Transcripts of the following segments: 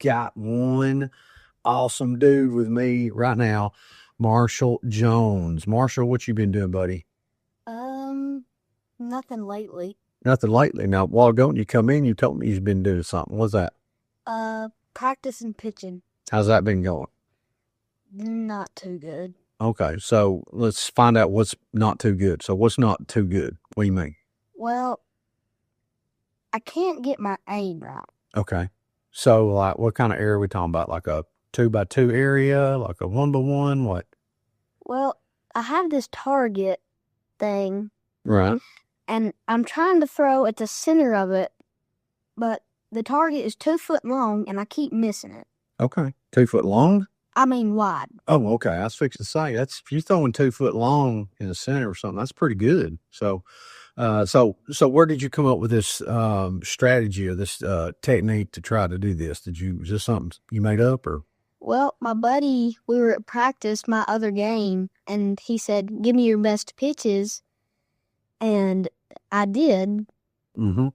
got one awesome dude with me right now, Marshall Jones. Marshall, what you been doing, buddy? Nothing lately. Nothing lately. Now, a while ago, when you come in, you told me you've been doing something. What's that? Practicing pitching. How's that been going? Not too good. Okay, so let's find out what's not too good. So what's not too good? What do you mean? Well, I can't get my aim right. Okay. So, like, what kind of area are we talking about? Like a 2x2 area? Like a 1x1? What? Well, I have this target thing, Right. and I'm trying to throw at the center of it, but the target is 2 foot long, and I keep missing it. Okay. 2 foot long? I mean wide. Oh, okay. I was fixing to say that's if you're throwing 2 foot long in the center or something, that's pretty good. So, so where did you come up with this strategy or this technique to try to do this? Was this something you made up or? Well, my buddy, we were at practice, my other game, and he said, "Give me your best pitches," and I did. Mm-hmm.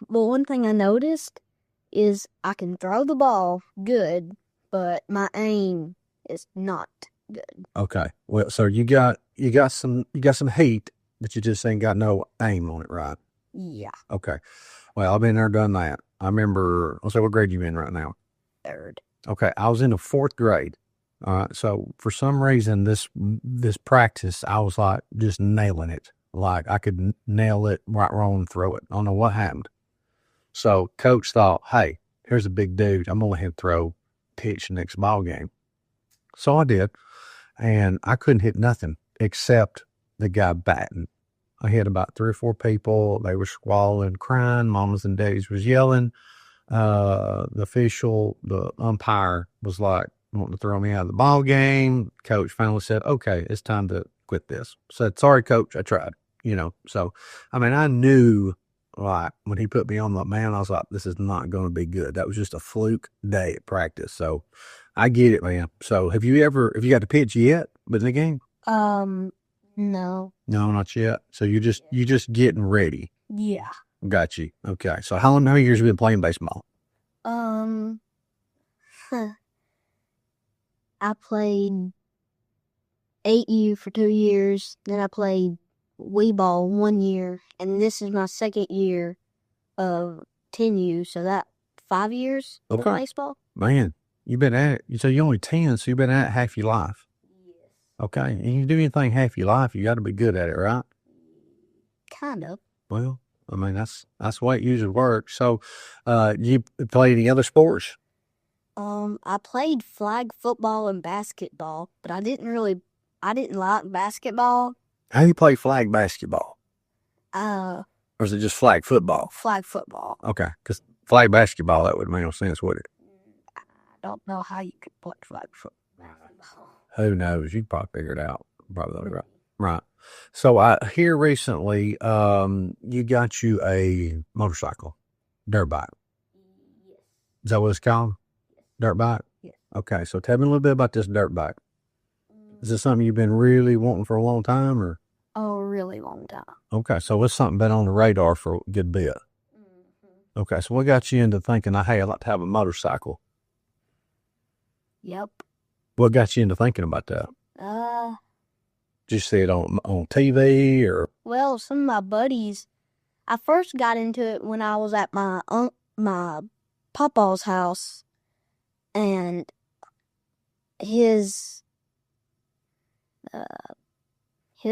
But one thing I noticed is I can throw the ball good, but my aim is not good. Okay. Well, so you got some heat, but you just ain't got no aim on it, right? Yeah, Okay. Well, I've been there, done that. I remember. Let's say what grade you in right now? third. Okay, I was in the 4th grade. All right, so for some reason, this practice, I was like just nailing it. Like I could nail it right, wrong, and throw it. I don't know what happened. So coach thought, hey, here's a big dude. I'm gonna let him throw pitch next ball game. So I did, and I couldn't hit nothing except the guy batting. I hit about 3 or 4 people. They were squalling, crying. Mamas and daddies was yelling. The umpire was like wanting to throw me out of the ball game. Coach finally said, okay, it's time to quit this. Said, sorry, coach, I tried, So, I mean, I knew like when he put me on the mound, I was like, this is not going to be good. That was just a fluke day at practice. So I get it, man. So have you got to pitch yet in the game? No. No, not yet. So you're just getting ready. Yeah. Got you. Okay. So how many years have you been playing baseball? I played 8U for 2 years. Then I played wee ball 1 year, and this is my 2nd year of 10U. So that 5 years of baseball. Man, you've been at it. So you're only 10, so you've been at it half your life. Yes. Okay. And you do anything half your life, you got to be good at it, right? Kind of. Well, I mean, that's the way it usually works. So, you play any other sports? I played flag football and basketball, but I didn't like basketball. How do you play flag basketball? Or is it just flag football? Flag football. Okay. Because flag basketball, that would make no sense, would it? I don't know how you could play flag football. Who knows? You can probably figure it out. Probably right. Right. So I hear recently, you got you a motorcycle, dirt bike. Yes. Is that what it's called? Dirt bike? Yes. Okay. So tell me a little bit about this dirt bike. Is this something you've been really wanting for a long time or? Oh, a really long time. Okay. So it's something been on the radar for a good bit. Mm-hmm. Okay. So what got you into thinking, hey, I'd like to have a motorcycle? Yep. What got you into thinking about that? Did you see it on TV or? Well, some of my buddies, I first got into it when I was at my papa's house, and his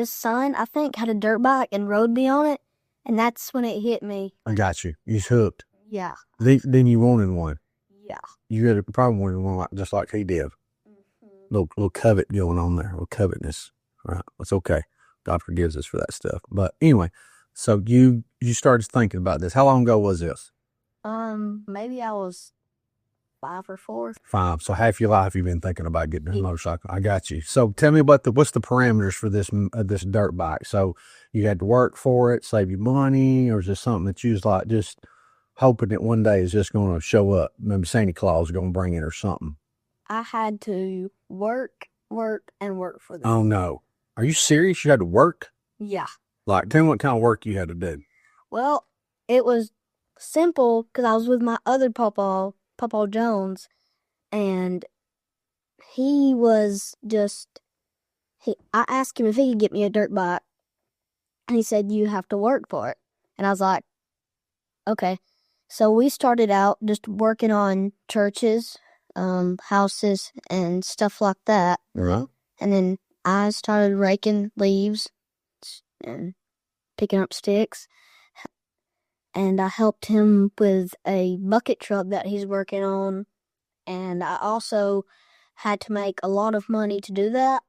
son, I think, had a dirt bike and rode me on it, and that's when it hit me. I got you. You's hooked. Yeah. Then you wanted one. Yeah. You had probably wanted one just like he did. Mm-hmm. Little covet going on there, little covetousness. Right. It's okay. God forgives us for that stuff. But anyway, so you started thinking about this. How long ago was this? Maybe I was 5 or 4. 5. So half your life you've been thinking about getting a motorcycle. I got you. So tell me about what's the parameters for this dirt bike? So you had to work for it, save you money, or is this something that you was like just hoping that one day is just going to show up? Maybe Santa Claus is going to bring it or something. I had to work for this. Oh no. Are you serious? You had to work? Yeah. Like, tell me what kind of work you had to do. Well, it was simple because I was with my other Papa Jones, and he was just, I asked him if he could get me a dirt bike, and he said, you have to work for it. And I was like, okay. So we started out just working on churches, houses, and stuff like that. Right. And then I started raking leaves and picking up sticks. And I helped him with a bucket truck that he's working on. And I also had to make a lot of money to do that.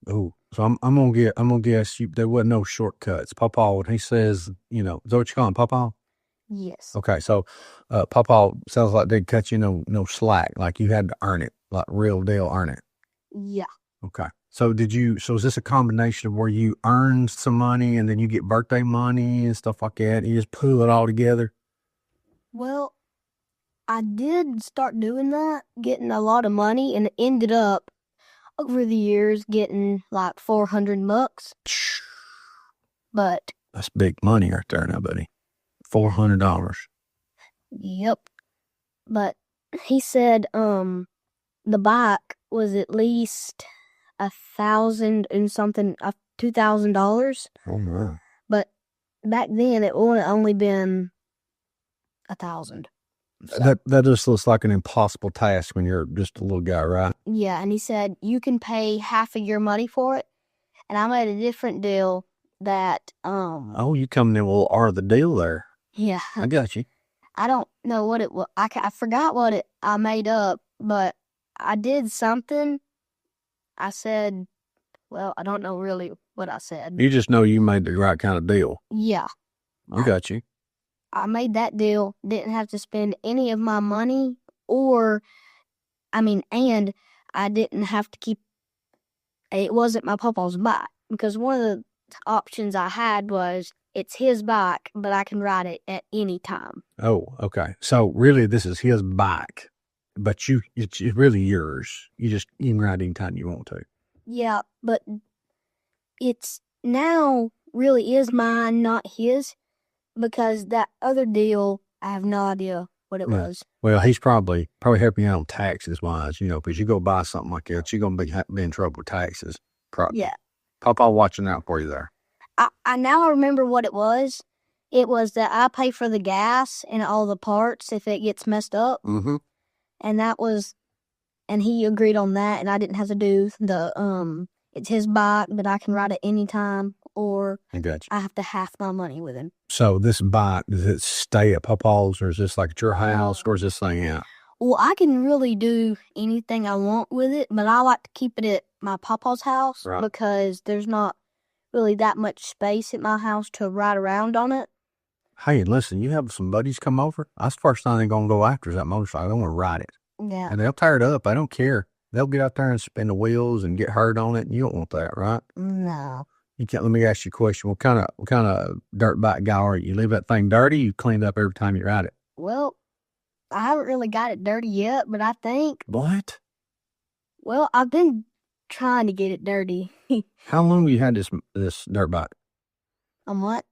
Oh, so I'm gonna guess you there wasn't no shortcuts. Papa, when he says, is that what you call him, Papa? Yes. Okay, so Papa sounds like they'd cut you no slack, like you had to earn it, like real deal earn it. Yeah. Okay. So is this a combination of where you earn some money and then you get birthday money and stuff like that? You just pull it all together? Well, I did start doing that, getting a lot of money, and ended up over the years getting like $400. But That's big money right there now, buddy. $400. yep. But he said the bike was at least $1,000 and something, $2,000. Oh my. But back then it would have only been 1,000. So, That just looks like an impossible task when you're just a little guy, right? yeah, and he said you can pay half of your money for it. And I made a different deal that Oh, you coming in with a little art of the deal there. yeah. I got you. I don't know what it was. I forgot what I made up, but I did something. I said, well, I don't know really what I said. You just know you made the right kind of deal. Yeah. I got you. I made that deal, didn't have to spend any of my money, and I didn't have to keep, it wasn't my papa's bike, because one of the options I had was it's his bike, but I can ride it at any time. Oh, okay. So really this is his bike, but it's really yours. You can ride anytime you want to. Yeah, but it's now really is mine, not his, because that other deal, I have no idea what it was. Well, he's probably helping you out on taxes wise, because you go buy something like that, you're going to be in trouble with taxes. Probably. Yeah. Papa watching out for you there. I now remember what it was. It was that I pay for the gas and all the parts if it gets messed up. Mm-hmm. And he agreed on that, and I didn't have to do it's his bike, but I can ride it anytime, or I got you. I have to half my money with him. So this bike, does it stay at Papa's, or is this like at your house, or is this thing out? Well, I can really do anything I want with it, but I like to keep it at my papa's house, right, because there's not really that much space at my house to ride around on it. Hey, listen, you have some buddies come over. That's the first thing they're going to go after is that motorcycle. They want to ride it. Yeah. And they'll tear it up. I don't care. They'll get out there and spin the wheels and get hurt on it. And you don't want that, right? No. You can't. Let me ask you a question. What kind of dirt bike guy are you? You leave that thing dirty? You clean it up every time you ride it? Well, I haven't really got it dirty yet, but I think. What? Well, I've been trying to get it dirty. How long have you had this dirt bike? A month.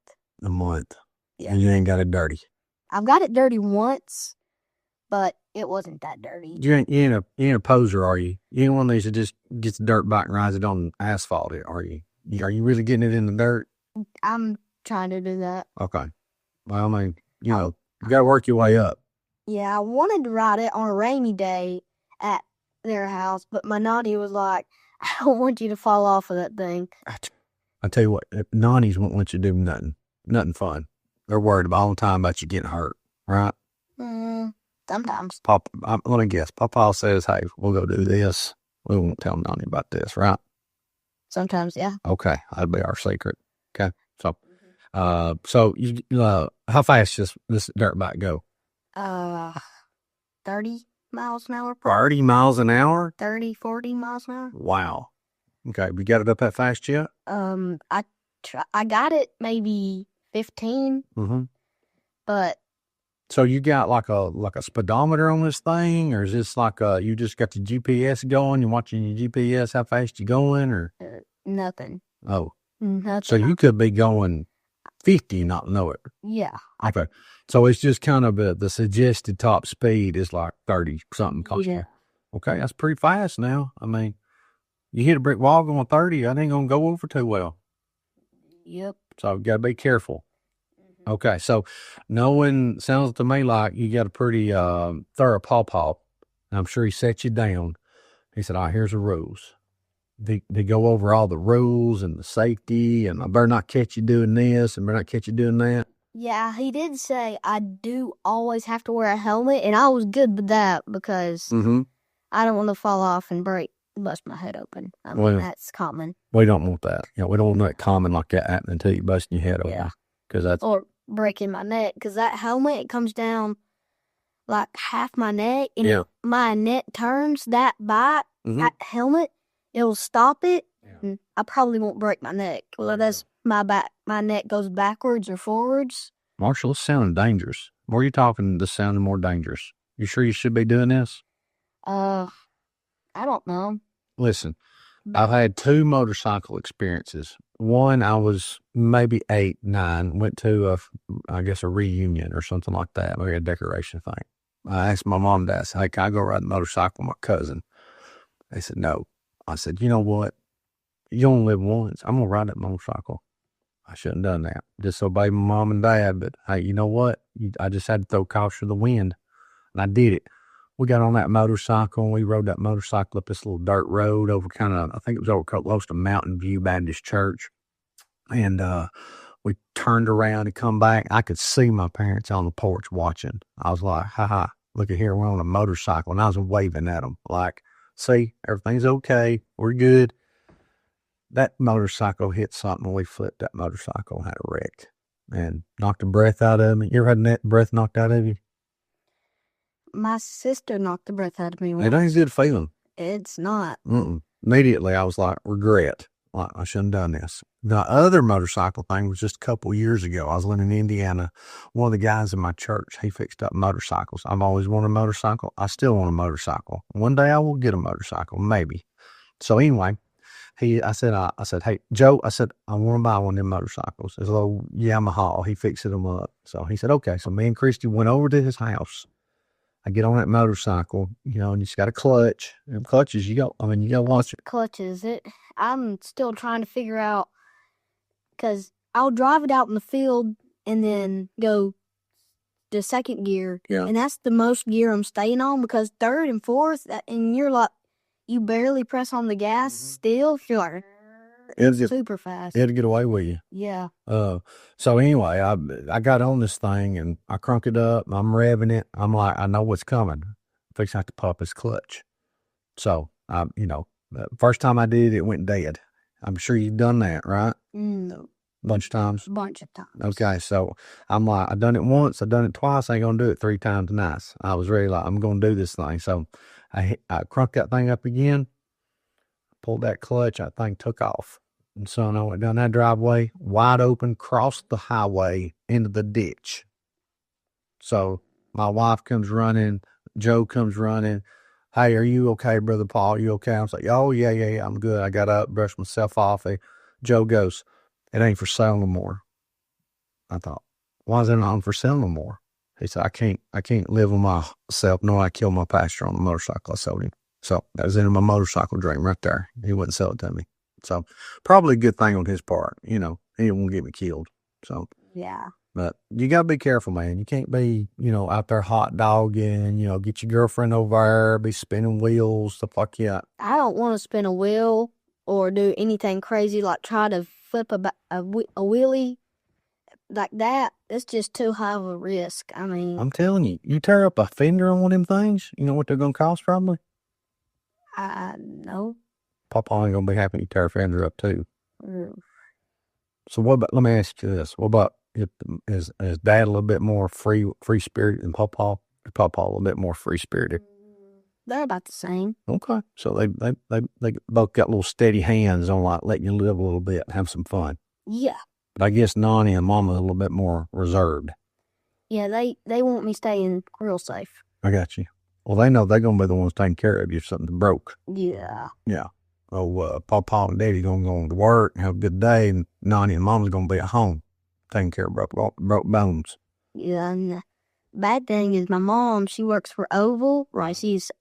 A month. Yeah. And you ain't got it dirty. I've got it dirty once, but it wasn't that dirty. You ain't a poser, are you? You ain't one of these that just gets the dirt bike and rides it on asphalt, are you? Are you really getting it in the dirt? I'm trying to do that. Okay. Well, I mean, you got to work your way up. Yeah, I wanted to ride it on a rainy day at their house, but my naughty was like, I don't want you to fall off of that thing. I tell you what, nannies won't let you do nothing fun. They're worried all the time about you getting hurt, right? Sometimes. Let me guess. Papa says, hey, we'll go do this. We won't tell Nani about this, right? Sometimes, yeah. Okay. That'd be our secret. Okay. So, how fast does this dirt bike go? 30 miles an hour. 30 miles an hour? 30, 40 miles an hour. Wow. Okay. You got it up that fast yet? I got it maybe 15. Mm-hmm. But. So you got like a speedometer on this thing, or is this like you just got the GPS going? You're watching your GPS, how fast you going, or nothing? Oh, nothing. So you could be going 50 and not know it. Yeah. Okay. So it's just kind of the suggested top speed is like 30 something. Yeah. Okay, that's pretty fast now. I mean, you hit a brick wall going 30, that ain't going to go over too well. Yep. So you got to be careful. Okay, so sounds to me like you got a pretty thorough pawpaw. I'm sure he set you down. He said, all right, here's the rules. They go over all the rules and the safety, and I better not catch you doing this, and better not catch you doing that. Yeah, he did say I do always have to wear a helmet, and I was good with that because I don't want to fall off and bust my head open. I mean, that's common. We don't want that. We don't want that common like that happening until you busting your head open. Yeah. That's or breaking my neck, because that helmet, it comes down like half my neck, and if my neck turns that helmet, it'll stop it, and I probably won't break my neck. Well, that's my neck goes backwards or forwards. Marshall, this sounding dangerous. The more you're talking, this sounding more dangerous. You sure you should be doing this? I don't know. Listen, I've had 2 motorcycle experiences. One, I was maybe 8, 9, went to I guess a reunion or something like that, maybe a decoration thing. I asked my mom and dad, I said, hey, can I go ride the motorcycle with my cousin? They said, no. I said, you know what? You only live once. I'm going to ride that motorcycle. I shouldn't have done that. Disobeyed my mom and dad, but hey, you know what? I just had to throw caution to the wind, and I did it. We got on that motorcycle, and we rode that motorcycle up this little dirt road over I think it was over close to Mountain View Baptist Church. And we turned around and come back. I could see my parents on the porch watching. I was like, ha, look at here, we're on a motorcycle. And I was waving at them like, see, everything's okay. We're good. That motorcycle hit something. We flipped that motorcycle and had a wreck and knocked the breath out of me. You ever had that breath knocked out of you? My sister knocked the breath out of me once. It ain't a good feeling. It's not. Immediately, I was like, regret. Like, I shouldn't have done this. The other motorcycle thing was just a couple years ago. I was living in Indiana. One of the guys in my church, he fixed up motorcycles. I've always wanted a motorcycle. I still want a motorcycle. One day I will get a motorcycle, maybe. So anyway, I said, hey, Joe, I said, I want to buy one of them motorcycles. It's a little Yamaha. He fixed them up. So he said, okay. So me and Christy went over to his house. I get on that motorcycle, and you just got a clutch. And clutches, you got to watch it. Clutches, I'm still trying to figure out, because I'll drive it out in the field and then go to second gear. Yeah. And that's the most gear I'm staying on, because third and fourth, and you're like, you barely press on the gas still. You're like, it's super fast. It'll get away with you. Yeah. So anyway, I got on this thing and I crunk it up. I'm revving it. I'm like, I know what's coming. Fixing to pop his clutch. So the first time I did it, it went dead. I'm sure you've done that, right? No. Bunch of times. Okay, so I'm like, I done it once, I done it twice. I ain't gonna do it 3 times nice. I was really like, I'm gonna do this thing. So I crunked that thing up again, pulled that clutch, that thing took off. And so I went down that driveway, wide open, crossed the highway into the ditch. So my wife comes running, Joe comes running. Hey, are you okay, Brother Paul? You okay? I was like, oh, yeah, I'm good. I got up, brushed myself off. Joe goes, it ain't for sale no more. I thought, why is it not for sale no more? He said, I can't live with myself, nor I kill my pastor on the motorcycle I sold him. So that was in my motorcycle dream right there. He wouldn't sell it to me. So probably a good thing on his part. He didn't get me killed. So yeah. But you got to be careful, man. You can't be, out there hot dogging, get your girlfriend over there, be spinning wheels, stuff like that. I don't want to spin a wheel or do anything crazy like try to flip a wheelie like that. It's just too high of a risk. I mean, I'm telling you, you tear up a fender on one of them things, you know what they're going to cost probably? No. Papa ain't going to be happy you tear a fender up too. So what about, let me ask you this. What about, is Dad a little bit more free spirited than Papa? Or Papa a little bit more free spirited? They're about the same. Okay, so they both got little steady hands on like letting you live a little bit and have some fun. Yeah. But I guess Nani and Mama are a little bit more reserved. Yeah, they want me staying real safe. I got you. Well, they know they're gonna be the ones taking care of you if something broke. Yeah. Yeah. Oh, Papa and Daddy gonna go to work and have a good day, and Nani and Mama's gonna be at home taking care of broke bones. Yeah, and the bad thing is my mom, she works for Oval, right? She's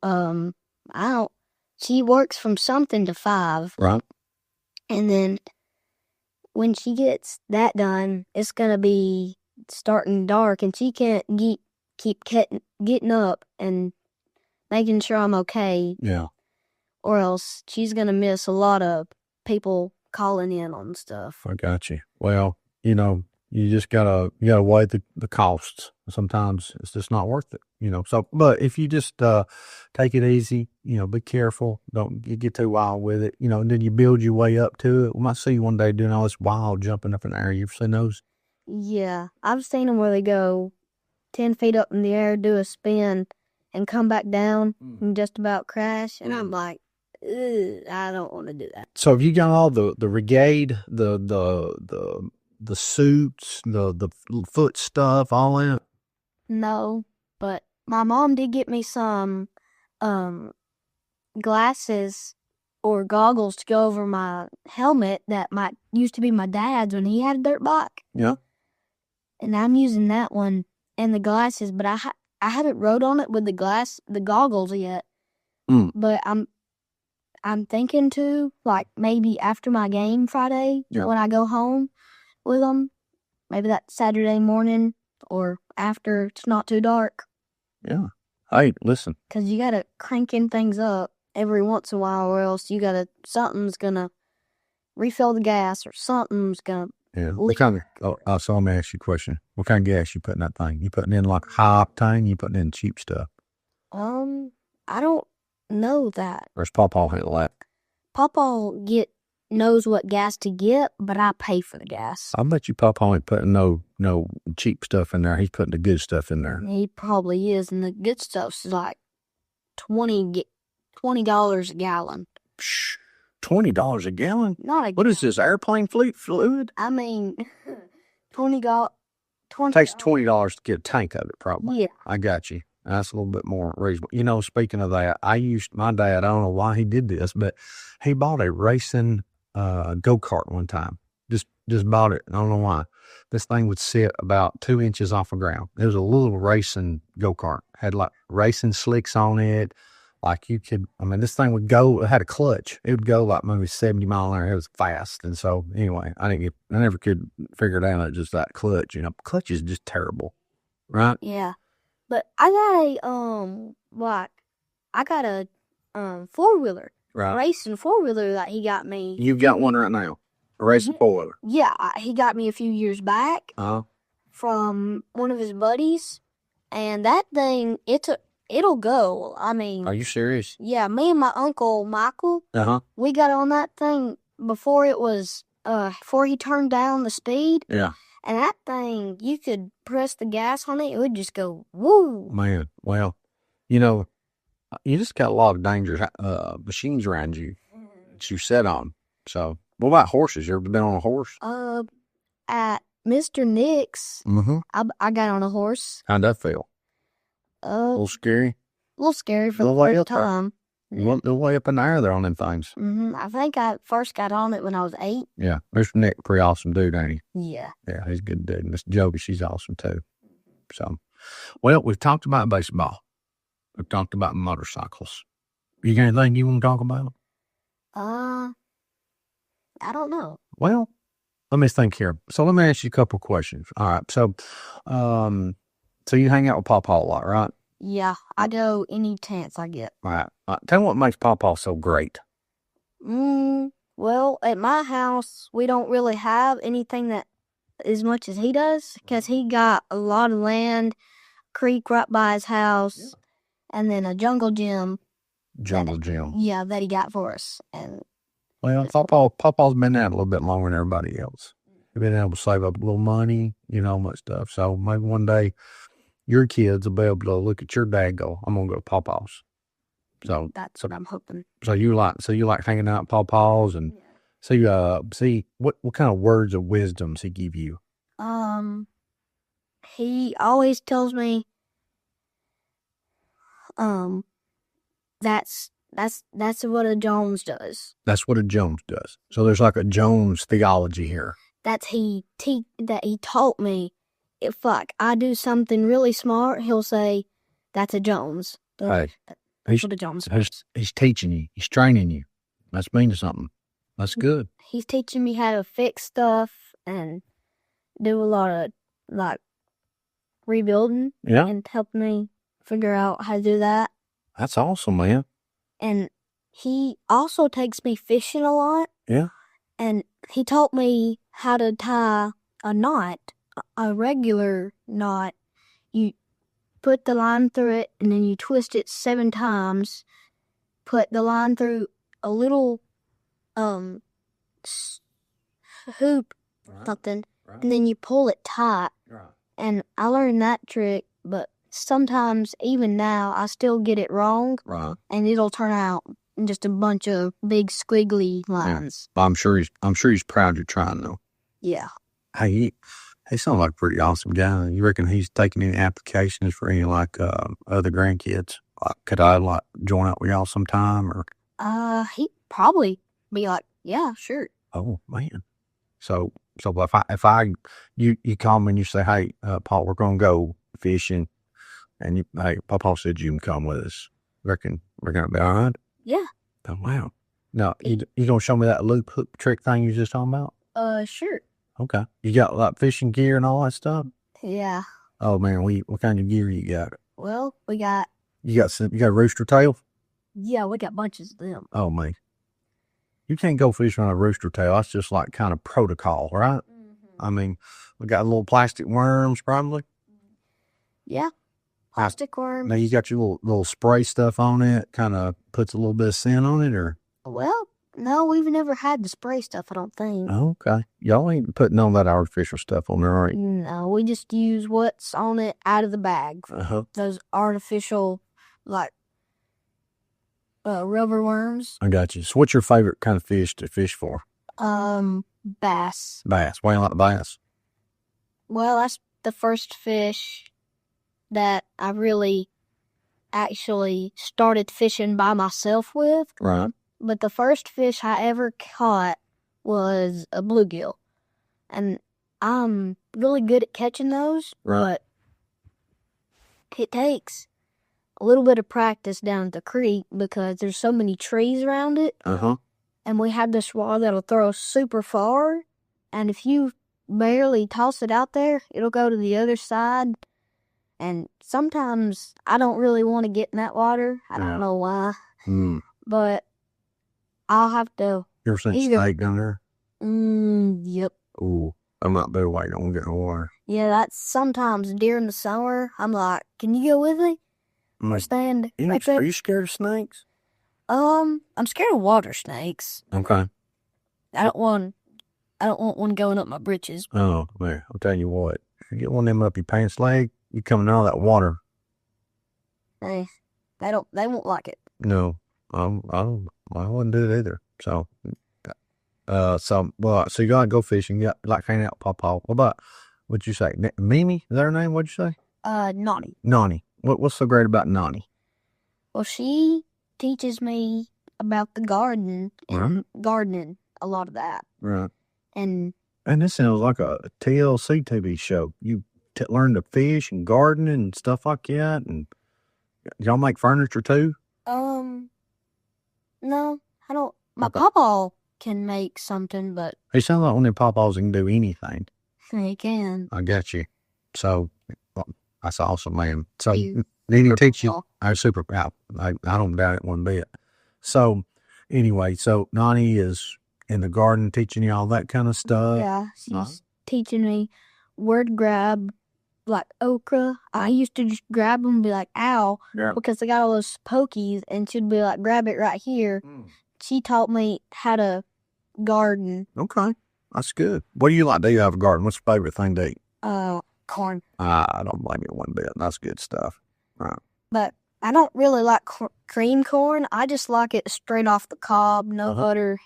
I don't. She works from something to 5, Right. and then when she gets that done, it's gonna be starting dark, and she can't keep getting up and making sure I'm okay, Yeah. or else she's gonna miss a lot of people calling in on stuff. I got you. Well, you just you gotta weigh the costs. Sometimes it's just not worth it. So, but if you just take it easy, be careful, don't get too wild with it, and then you build your way up to it. We might see you one day doing all this wild jumping up in the air. You ever seen those? Yeah, I've seen them where they go 10 feet up in the air, do a spin, and come back down and just about crash. And I'm like, ugh, I don't want to do that. So have you got all the brigade, the suits, the foot stuff, all that? No, but my mom did get me some glasses or goggles to go over my helmet that used to be my dad's when he had a dirt bike. Yeah. And I'm using that one and the glasses, but I haven't rode on it with the goggles yet. But I'm thinking to, like, maybe after my game Friday, when I go home with them, maybe that Saturday morning or after it's not too dark. Yeah. Hey, listen. Because you got to cranking things up every once in a while, or else something's going to refill the gas or something's going to. Yeah. What kind of, so let me ask you a question. What kind of gas you putting in that thing? You putting in like high octane? You putting in cheap stuff? I don't know that. Or is Pawpaw handle that? Pawpaw knows what gas to get, but I pay for the gas. I bet you Pawpaw ain't putting no cheap stuff in there. He's putting the good stuff in there. He probably is, and the good stuff's like $20 a gallon. Psh, $20 a gallon? Not a gallon. What is this, airplane fluid? I mean, $20. It takes $20 to get a tank of it, probably. Yeah. I got you. That's a little bit more reasonable. Speaking of that, my dad, I don't know why he did this, but he bought a racing go-kart one time. Just bought it. I don't know why. This thing would sit about 2 inches off the ground. It was a little racing go-kart. Had like racing slicks on it. Like this thing would go, it had a clutch. It would go like maybe 70 miles an hour. It was fast. And so anyway, I never could figure it out. Just that clutch, clutch is just terrible. Right? Yeah. But I got a 4-wheeler. Right. Racing 4-wheeler that he got me. You've got one right now. A racing 4-wheeler. Yeah, he got me a few years back. From one of his buddies. And that thing, it'll go. I mean, are you serious? Yeah, me and my uncle Michael, we got on that thing before he turned down the speed. Yeah. And that thing, you could press the gas on it, it would just go woo. Man, well, you just got a lot of dangerous machines around you that you set on. So, what about horses? You ever been on a horse? At Mr. Nick's, I got on a horse. How'd that feel? A little scary? A little scary for the first time. You went the way up in the air there on them things. I think I first got on it when I was 8. Yeah. Mr. Nick, pretty awesome dude, ain't he? Yeah. Yeah, he's a good dude. Miss Joby, she's awesome too. So, well, we've talked about baseball. We've talked about motorcycles. You got anything you want to talk about? I don't know. Well, let me think here. So let me ask you a couple questions. All right. So, so you hang out with Pawpaw a lot, right? Yeah, I go any chance I get. All right. Tell me what makes Pawpaw so great. Well, at my house, we don't really have anything that as much as he does, because he got a lot of land, creek right by his house, and then a jungle gym. Yeah, that he got for us. And well, Pawpaw's been at it a little bit longer than everybody else. He's been able to save up a little money, much stuff. So maybe one day your kids will be able to look at your dad and go, I'm going to go to Pawpaw's. So that's what I'm hoping. So you like hanging out at Pawpaw's and see what kind of words of wisdom does he give you? He always tells me, that's what a Jones does. That's what a Jones does. So there's like a Jones theology here. That he taught me. If like I do something really smart, he'll say, "That's a Jones." Hey, He's, put a job on sports. he's teaching you. He's training you. That's means something. That's good. He's teaching me how to fix stuff and do a lot of like rebuilding. Yeah. And help me figure out how to do that. That's awesome, man. And he also takes me fishing a lot. Yeah. And he taught me how to tie a knot, a regular knot. You put the line through it and then you twist it 7 times. Put the line through a little hoop, something, and then you pull it tight. And I learned that trick, but sometimes, even now, I still get it wrong. And it'll turn out just a bunch of big squiggly lines. Yeah. I'm sure he's proud you're trying though. Yeah. Hey, he sounds like a pretty awesome guy. You reckon he's taking any applications for any like other grandkids? Could I like join up with y'all sometime or? He'd probably be like, yeah, sure. Oh man. So you call me and you say, hey, Paul, we're gonna go fishing, and hey, Papa said you can come with us. Reckon we're gonna be all right? Yeah. Oh wow. Now you gonna show me that loop hook trick thing you just talking about? Sure. Okay. You got like fishing gear and all that stuff? Yeah. Oh man, what kind of gear you got? Well, we got. You got a rooster tail? Yeah, we got bunches of them. Oh man. You can't go fishing on a rooster tail. That's just like kind of protocol, right? Mm-hmm. I mean, we got little plastic worms probably. Yeah. Plastic worms. Now you got your little spray stuff on it, kind of puts a little bit of scent on it, or? Well, no, we've never had the spray stuff, I don't think. Oh, okay. Y'all ain't putting on that artificial stuff on there, are you? No, we just use what's on it out of the bag. Those artificial, like, rubber worms. I got you. So what's your favorite kind of fish to fish for? Bass. Bass. Why you like bass? Well, that's the first fish that I really actually started fishing by myself with. Right. But the first fish I ever caught was a bluegill. And I'm really good at catching those. Right. But it takes a little bit of practice down at the creek because there's so many trees around it. And we have this rod that'll throw super far. And if you barely toss it out there, it'll go to the other side. And sometimes I don't really want to get in that water. I don't know why. But I'll have to. You ever seen snake down there? Yep. Ooh, I'm not better waiting on getting water. Yeah, that's sometimes during the summer. I'm like, can you go with me? Or stand right there? Are you scared of snakes? I'm scared of water snakes. Okay. I don't want one going up my britches. Oh, man, I'm telling you what. If you get one of them up your pants leg, you coming out of that water. They won't like it. No, I wouldn't do it either. So you gotta go fishing. You got like hang out with Papa. What about, what'd you say? Mimi? Is that her name? What'd you say? Nani. Nani. What's so great about Nani? Well, she teaches me about the garden and gardening, a lot of that. Right. And this sounds like a TLC TV show. You learn to fish and garden and stuff like that. And y'all make furniture too? No, I don't. My papa can make something, but he sounds like one of them papas that can do anything. He can. I got you. So that's awesome, man. So did he teach you? I'm super proud. I don't doubt it one bit. So anyway, so Nani is in the garden teaching you all that kind of stuff. Yeah, she's teaching me where to grab like okra. I used to just grab them and be like, ow, because I got all those pokies, and she'd be like, grab it right here. She taught me how to garden. Okay, that's good. What do you like to do out of a garden? What's your favorite thing to eat? Corn. I don't blame you one bit. That's good stuff. Right. But I don't really like cream corn. I just like it straight off the cob, no butter,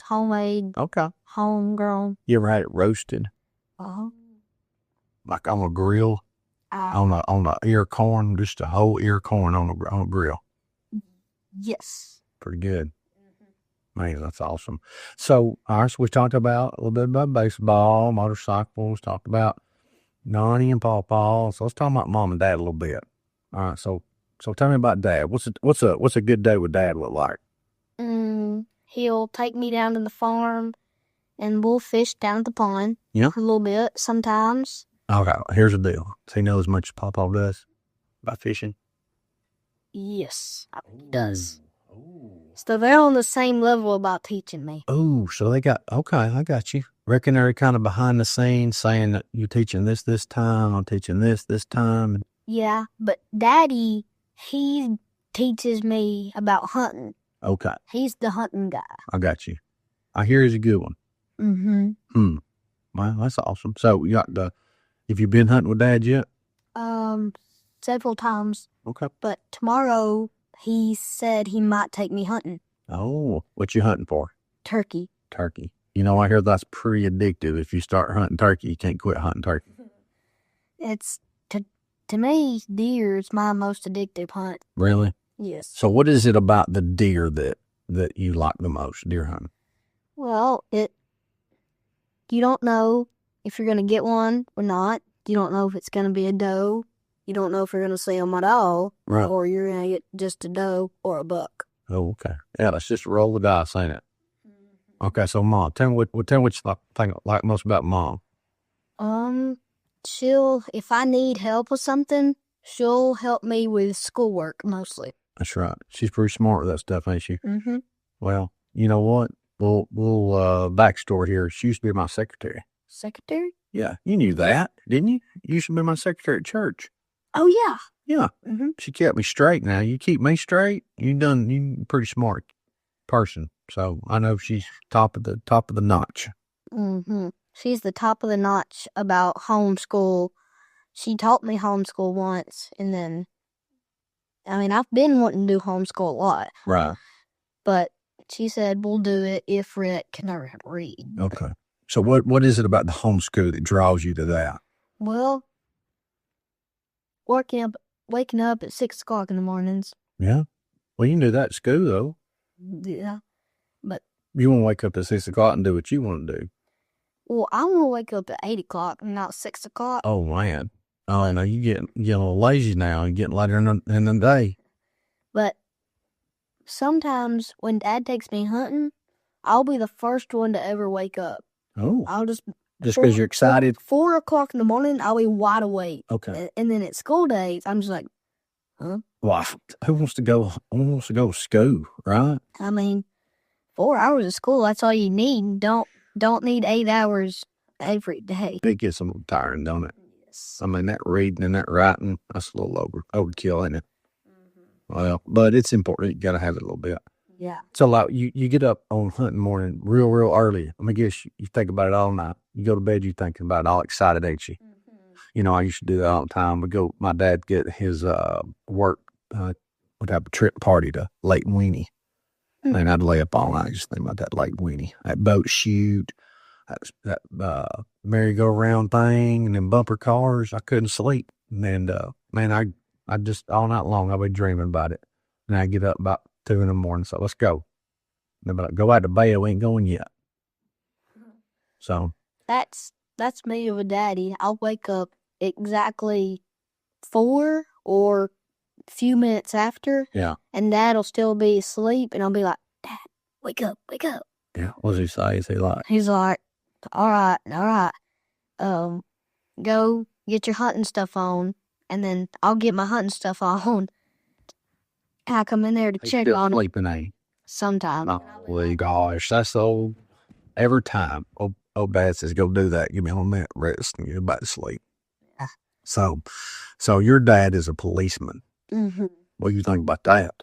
homemade. Okay. Homegrown. You ever had it roasted? Like on a grill? On a ear corn, just a whole ear corn on a grill? Yes. Pretty good. Man, that's awesome. So, all right, so we talked about a little bit about baseball, motorcycles, talked about Nani and Paw. So let's talk about mom and dad a little bit. All right, so So tell me about Dad. What's a good day with Dad look like? He'll take me down to the farm, and we'll fish down at the pond. Yeah. A little bit sometimes. Okay, here's the deal. Does he know as much as Papa does about fishing? Yes, he does. So they're on the same level about teaching me. Oh, so they got, okay, I got you. Reckon they're kind of behind the scenes saying that you're teaching this time, I'm teaching this time. Yeah, but Daddy, he teaches me about hunting. Okay. He's the hunting guy. I got you. I hear he's a good one. Mm-hmm. Well, that's awesome. So have you been hunting with Dad yet? Several times. Okay. But tomorrow, he said he might take me hunting. Oh, what you hunting for? Turkey. Turkey. You know, I hear that's pretty addictive. If you start hunting turkey, you can't quit hunting turkey. It's, to me, deer is my most addictive hunt. Really? Yes. So what is it about the deer that you like the most, deer hunting? Well, you don't know if you're going to get one or not. You don't know if it's going to be a doe. You don't know if you're going to see them at all. Right. Or you're going to get just a doe or a buck. Oh, okay. Yeah, let's just roll the dice, ain't it? Okay, so Mom, tell me what you like most about Mom. If I need help with something, she'll help me with schoolwork mostly. That's right. She's pretty smart with that stuff, ain't she? Mm-hmm. Well, you know what? Little backstory here. She used to be my secretary. Secretary? Yeah, you knew that, didn't you? You used to be my secretary at church. Oh, yeah. Yeah. Mm-hmm. She kept me straight. Now you keep me straight. You pretty smart person. So I know she's top of the notch. Mm-hmm. She's the top of the notch about homeschool. She taught me homeschool once, and then, I've been wanting to do homeschool a lot. Right. But she said we'll do it if Rick can learn how to read. Okay. So what is it about the homeschool that draws you to that? Well, waking up at 6 o'clock in the mornings. Yeah. Well, you can do that at school, though. Yeah. But you want to wake up at 6 o'clock and do what you want to do. Well, I want to wake up at 8 o'clock and not 6 o'clock. Oh, man. Oh, no, you're getting a little lazy now. You're getting later in the day. But sometimes when Dad takes me hunting, I'll be the first one to ever wake up. Oh. I'll just because you're excited? 4 o'clock in the morning, I'll be wide awake. Okay. And then at school days, I'm just like, huh? Well, who wants to go to school, right? 4 hours of school, that's all you need. Don't need 8 hours every day. It gets a little tiring, don't it? Yes. That reading and that writing, that's a little overkill, ain't it? Mm-hmm. Well, but it's important. You got to have it a little bit. Yeah. So, like, you get up on hunting morning real early. I guess you think about it all night. You go to bed, you thinking about it, all excited, ain't you? Mm-hmm. I used to do that all the time. My dad get his work, would have a trip party to Lake Weenie. Mm-hmm. And I'd lay up all night just thinking about that Lake Weenie, that boat shoot, that merry-go-round thing, and then bumper cars. I couldn't sleep. And, man, I just, all night long, I'd be dreaming about it. And I'd get up about 2 in the morning, so let's go. And they'd be like, go out to bed, we ain't going yet. So. That's me with Daddy. I'll wake up exactly 4 or a few minutes after. Yeah. And Dad'll still be asleep, and I'll be like, Dad, wake up. Yeah. What does he say? He's like, all right. Go get your hunting stuff on, and then I'll get my hunting stuff on. I come in there to check on him. Sleeping, eh? Sometimes. Oh, gosh, that's old. Every time old Dad says, go do that, give me a minute rest, and you're about to sleep. Yeah. So your dad is a policeman. Mm-hmm. What do you think about that?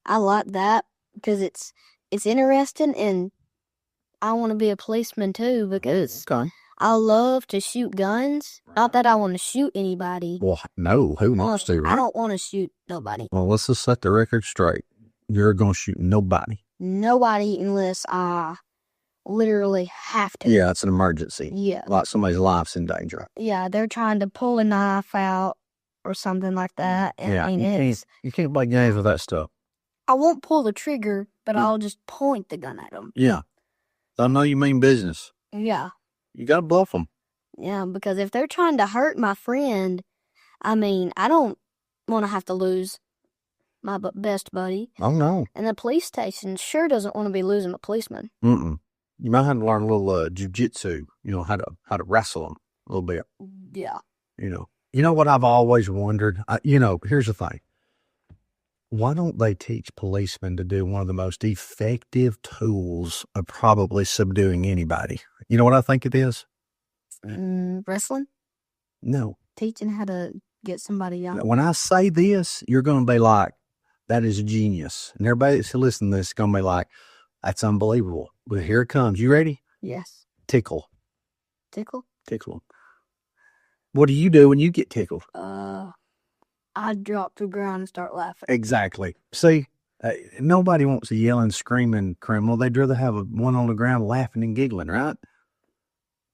I like that because it's interesting, and I want to be a policeman too because I love to shoot guns. Not that I want to shoot anybody. Well, no, who wants to, right? I don't want to shoot nobody. Well, let's just set the record straight. You're going to shoot nobody. Nobody unless I literally have to. Yeah, it's an emergency. Yeah. Like somebody's life's in danger. Yeah, they're trying to pull a knife out or something like that. Yeah, you can't play games with that stuff. I won't pull the trigger, but I'll just point the gun at them. Yeah. I know you mean business. Yeah. You got to bluff them. Yeah, because if they're trying to hurt my friend, I don't want to have to lose my best buddy. Oh, no. And the police station sure doesn't want to be losing a policeman. Mm-mm. You might have to learn a little jujitsu, how to wrestle them a little bit. Yeah. You know what I've always wondered? Here's the thing. Why don't they teach policemen to do one of the most effective tools of probably subduing anybody? You know what I think it is? Wrestling? No. Teaching how to get somebody down. When I say this, you're going to be like, that is a genius. And everybody that's listening to this is going to be like, that's unbelievable. But here it comes. You ready? Yes. Tickle. Tickle? Tickle. What do you do when you get tickled? I drop to the ground and start laughing. Exactly. See, nobody wants a yelling, screaming criminal. They'd rather have one on the ground laughing and giggling, right?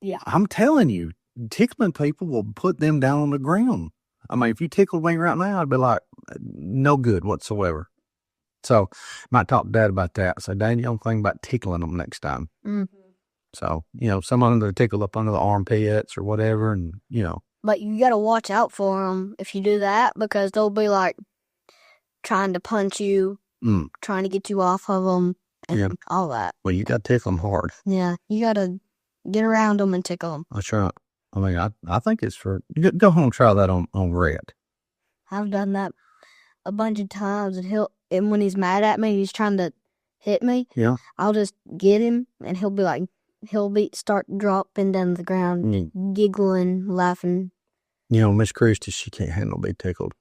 Yeah. I'm telling you, tickling people will put them down on the ground. I mean, if you tickled me right now, I'd be like, no good whatsoever. So, might talk to Dad about that. So, Dad, you don't think about tickling them next time. Mm-hmm. So, some of them are tickled up under the armpits or whatever, and, But you got to watch out for them if you do that, because they'll be like trying to punch you, trying to get you off of them, and all that. Well, you got to tickle them hard. Yeah, you got to get around them and tickle them. That's right. I mean, I think it's for, go home and try that on Red. I've done that a bunch of times, and when he's mad at me, he's trying to hit me. Yeah. I'll just get him, and he'll start dropping down to the ground, giggling, laughing. Miss Christie, she can't handle being tickled.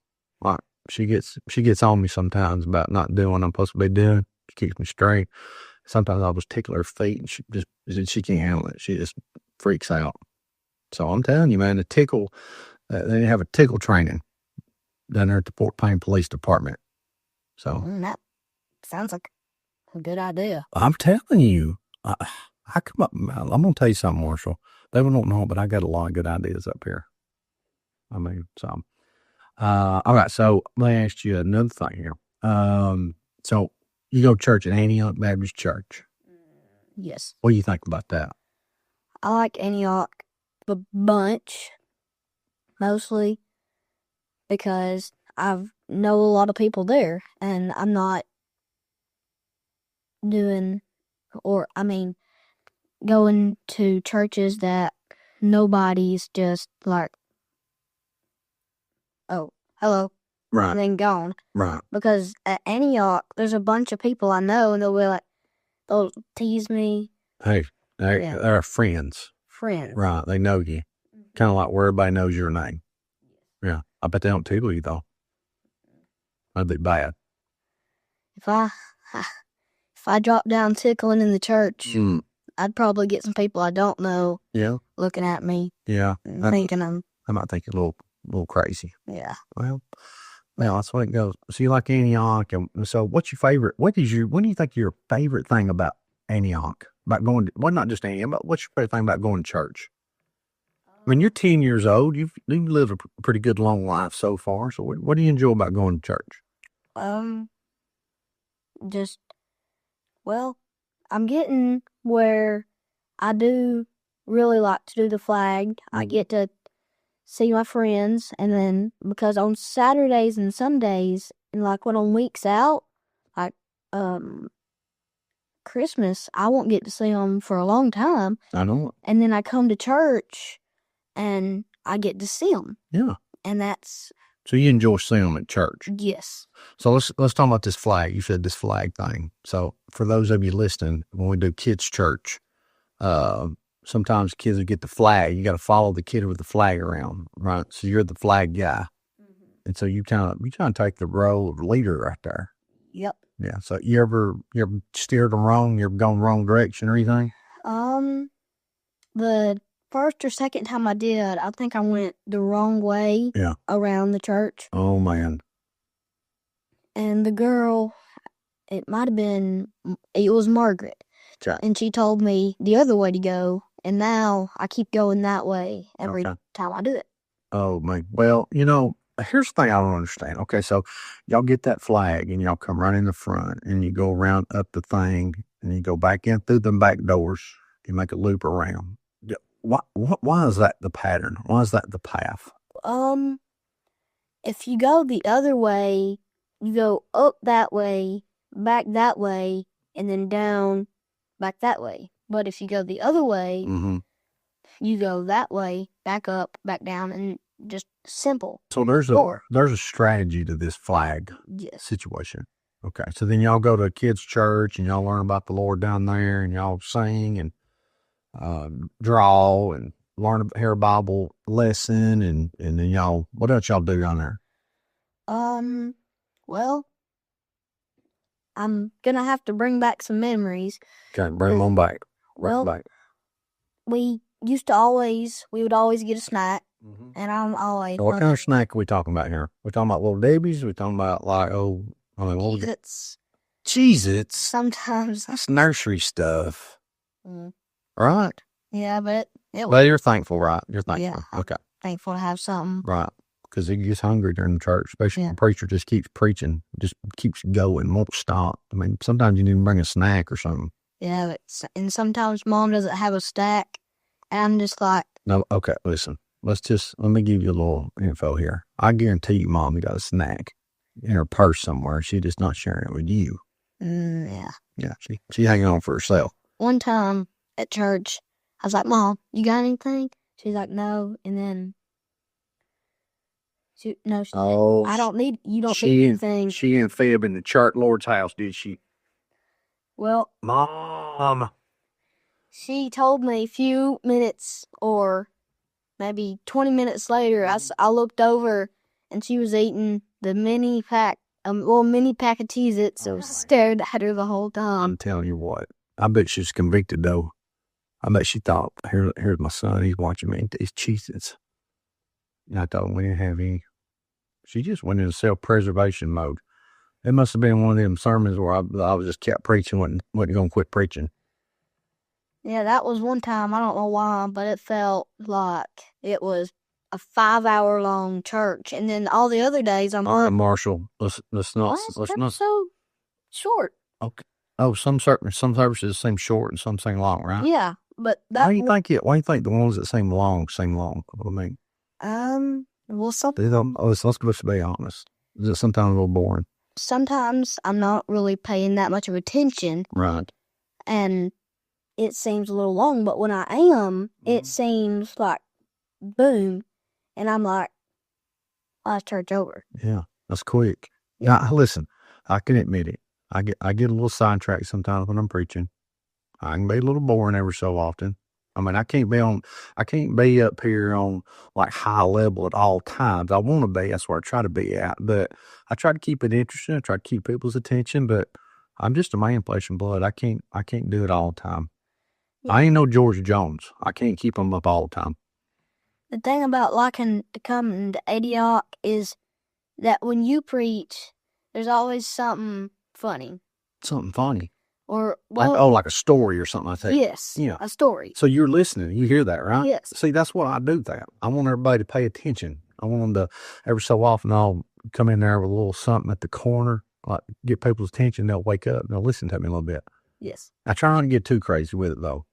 Like, she gets on me sometimes about not doing what I'm supposed to be doing. She keeps me straight. Sometimes I'll just tickle her feet, and she can't handle it. She just freaks out. So I'm telling you, man, the tickle, they have a tickle training down there at the Fort Payne Police Department. So that sounds like a good idea. I'm telling you, I'm going to tell you something, Marshall. They don't know, but I got a lot of good ideas up here. I mean, so, all right. So let me ask you another thing here. So you go to church at Antioch Baptist Church. Yes. What do you think about that? I like Antioch a bunch, mostly because I know a lot of people there, and I'm not going to churches that nobody's just like, oh, hello, Right. and then gone. Right. Because at Antioch, there's a bunch of people I know, and they'll tease me. Hey, they're friends. Friends. Right. They know you. Kind of like where everybody knows your name. Yeah. I bet they don't tickle you, though. That'd be bad. If I drop down tickling in the church, I'd probably get some people I don't know looking at me. Yeah. Thinking I might think a little crazy. Yeah. Well, that's what it goes. So you like Antioch, and so what's your favorite? What do you think your favorite thing about Antioch? About going to, well, not just Antioch, but what's your favorite thing about going to church? I mean, you're 10 years old. You've lived a pretty good long life so far. So what do you enjoy about going to church? I'm getting where I do really like to do the flag. I get to see my friends, and then because on Saturdays and Sundays, and like when on weeks out, like Christmas, I won't get to see them for a long time. I know. And then I come to church, and I get to see them. Yeah. And that's... So you enjoy seeing them at church? Yes. So let's talk about this flag. You said this flag thing. So for those of you listening, when we do kids' church, sometimes kids will get the flag. You got to follow the kid with the flag around, right? So you're the flag guy. And so you try to take the role of leader right there. Yep. Yeah. So you ever steered them wrong? You ever gone the wrong direction or anything? The first or second time I did, I think I went the wrong way around the church. Oh, man. And the girl, it was Margaret. Okay. And she told me the other way to go. And now I keep going that way every time I do it. Oh, man. Well, here's the thing I don't understand. Okay, so y'all get that flag and y'all come right in the front and you go around up the thing and you go back in through the back doors. You make a loop around. Why is that the pattern? Why is that the path? If you go the other way, you go up that way, back that way, and then down, back that way. But if you go the other way, you go that way, back up, back down, and just simple. So there's a strategy to this flag situation. Okay, so then y'all go to a kids' church and y'all learn about the Lord down there, and y'all sing and draw and learn hear a Bible lesson, and then y'all, what else y'all do down there? Well, I'm gonna have to bring back some memories. Okay, bring them on back. Well, back. We would always get a snack, and I'm always. So what kind of snack are we talking about here? We talking about Little Debbie's? We talking about like Cheez-Its? Sometimes that's nursery stuff, right? Yeah, but well, you're thankful, right? You're thankful. Yeah, okay. Thankful to have something, right? Because he gets hungry during the church, especially if the preacher just keeps preaching, just keeps going, won't stop. I mean, sometimes you need to bring a snack or something. Yeah, and sometimes Mom doesn't have a stack, and I'm just like, no. Okay, listen. Let me give you a little info here. I guarantee you, Mom got a snack in her purse somewhere. She's just not sharing it with you. Yeah. Yeah, she hanging on for herself. One time at church, I was like, Mom, you got anything? She's like, no. And then, I don't need, you don't need anything. She and Fib in the church Lord's house, did she? Well, Mom. She told me a few minutes or maybe 20 minutes later, I looked over and she was eating the mini pack of Cheez-Its. So I stared at her the whole time. I'm telling you what, I bet she was convicted though. I bet she thought, here's my son, he's watching me eat these Cheez-Its. And I thought we didn't have any. She just went into self-preservation mode. It must have been one of them sermons where I was just kept preaching, wasn't going to quit preaching. Yeah, that was one time. I don't know why, but it felt like it was a 5-hour-long church, and then all the other days I'm. All right, Marshall. Let's not. So short. Okay. Oh, some services seem short and some seem long, right? Yeah, but that. Why do you think the ones that seem long? I mean. Well, let's be honest. Is it sometimes a little boring? Sometimes I'm not really paying that much of attention. Right. And it seems a little long, but when I am, it seems like boom, and I'm like, it's church over. Yeah, that's quick. Yeah, listen, I can admit it. I get a little sidetracked sometimes when I'm preaching. I can be a little boring every so often. I mean, I can't be up here on like high level at all times. I want to be. That's where I try to be at. But I try to keep it interesting. I try to keep people's attention. But I'm just a man, flesh and blood. I can't do it all the time. Yeah. I ain't no George Jones. I can't keep them up all the time. The thing about liking to come to Antioch is that when you preach, there's always something funny. Something funny. Or, like a story or something like that. Yes, yeah. A story. So you're listening. You hear that, right? Yes. See, that's what I do that. I want everybody to pay attention. I want them to, every so often, I'll come in there with a little something at the corner, like get people's attention. They'll wake up and they'll listen to me a little bit. Yes. I try not to get too crazy with it, though.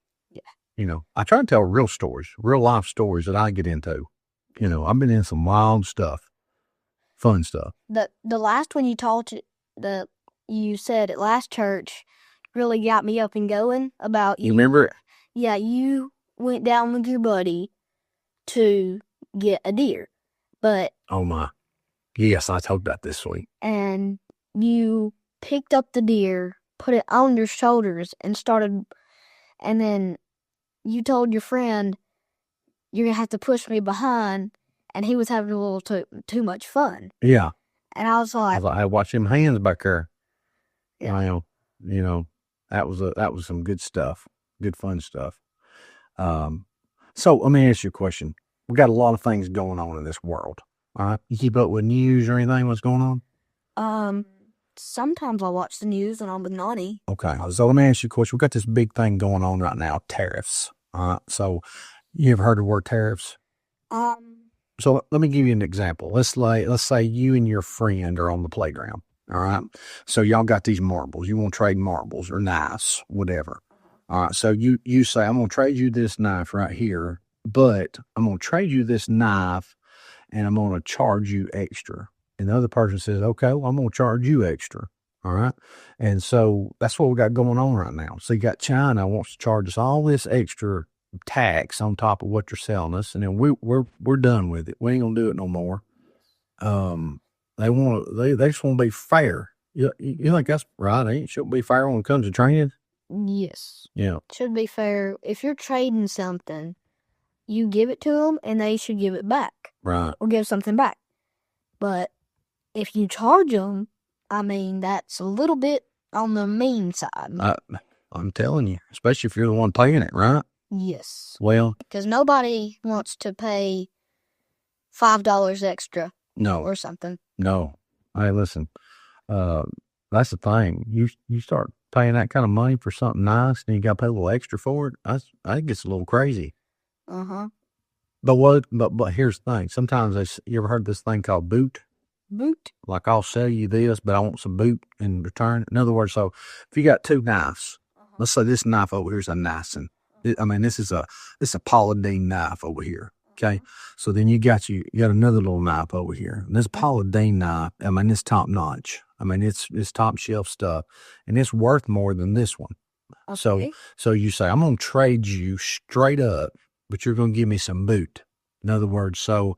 Yeah. I try to tell real stories, real life stories that I get into. I've been in some wild stuff, fun stuff. The last one you said at last church really got me up and going about you. Remember it? Yeah, you went down with your buddy to get a deer, but oh my, yes, I told that this week. And you picked up the deer, put it on your shoulders, and then you told your friend you're gonna have to push me behind, and he was having a little too much fun. Yeah, and I was like, I watched him hands back there. Yeah, that was some good stuff, good fun stuff. So let me ask you a question. We got a lot of things going on in this world. All right, you keep up with news or anything? What's going on? Sometimes I watch the news and I'm with Nani. Okay, so let me ask you a question. We got this big thing going on right now, tariffs. All right, so you ever heard the word tariffs? So let me give you an example. Let's say you and your friend are on the playground. All right. So y'all got these marbles. You want to trade marbles or knives, whatever. All right. So you say, I'm going to trade you this knife right here, but I'm going to trade you this knife and I'm going to charge you extra. And the other person says, okay, well, I'm going to charge you extra. All right. And so that's what we got going on right now. So you got China wants to charge us all this extra tax on top of what they're selling us. And then we're done with it. We ain't going to do it no more. They just want to be fair. You think that's right? It should be fair when it comes to training. Yes. Yeah. Should be fair. If you're trading something, you give it to them and they should give it back. Right. Or give something back. But if you charge them, I mean, that's a little bit on the mean side. I'm telling you, especially if you're the one paying it, right? Yes. Well, because nobody wants to pay $5 extra. No. Or something. No. Hey, listen, that's the thing. You start paying that kind of money for something nice and you got to pay a little extra for it. I think it gets a little crazy. Uh-huh. But here's the thing. Sometimes you ever heard this thing called boot? Boot? Like, I'll sell you this, but I want some boot in return. In other words, so if you got two knives, let's say this knife over here is a nice one. I mean, this is a Paula Deen knife over here. Okay. So then you got another little knife over here. And this Paula Deen knife, I mean, it's top notch. I mean, it's top shelf stuff and it's worth more than this one. Okay. So you say, I'm going to trade you straight up, but you're going to give me some boot. In other words, so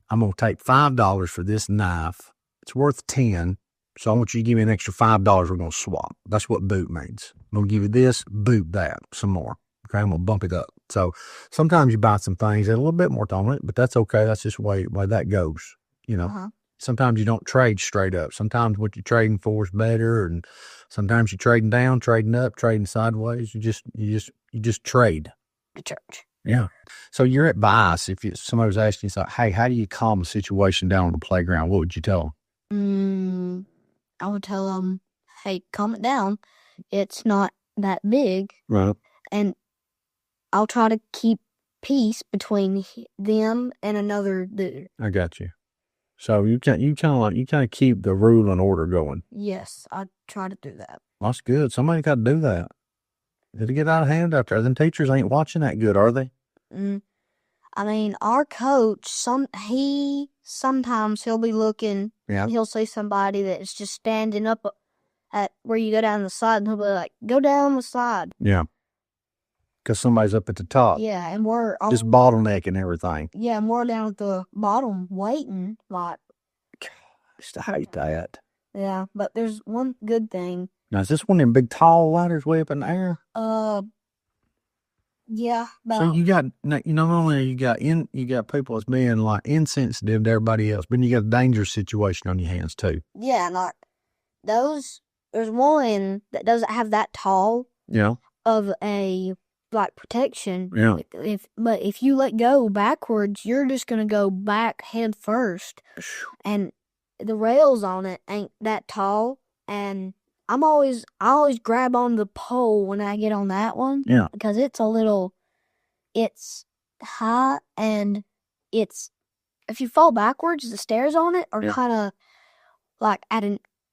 I'm going to take $5 for this knife. It's worth 10. So I want you to give me an extra $5. We're going to swap. That's what boot means. I'm going to give you this, boot that, some more. Okay, I'm going to bump it up. So sometimes you buy some things that are a little bit more on it, but that's okay. That's just the way that goes. You know, Sometimes you don't trade straight up. Sometimes what you're trading for is better, and sometimes you're trading down, trading up, trading sideways. You just trade. The church. Yeah. So you're at bias. If somebody was asking you, so, hey, how do you calm a situation down on the playground? What would you tell them? I would tell them, hey, calm it down. It's not that big. Right. And I'll try to keep peace between them and another dude. I got you. So you kind of keep the rule and order going. Yes, I try to do that. That's good. Somebody got to do that. Did it get out of hand out there? Them teachers ain't watching that good, are they? I mean, our coach, sometimes he'll be looking. Yeah. And he'll see somebody that's just standing up at where you go down the slide, and he'll be like, "Go down the slide." Yeah. Because somebody's up at the top. Yeah, and we're just bottlenecking everything. Yeah, and we're down at the bottom waiting. Like, gosh, I hate that. Yeah, but there's one good thing. Now, is this one of them big tall ladders way up in the air? Yeah. So you got, not only you got people that's being like insensitive to everybody else, but you got a dangerous situation on your hands too. Yeah, like there's one that doesn't have that tall. Yeah. Of a protection. Yeah. But if you let go backwards, you're just gonna go back head first, and the rails on it ain't that tall, and I always grab on the pole when I get on that one. Yeah. Because it's high, and if you fall backwards, the stairs on it are kind of like at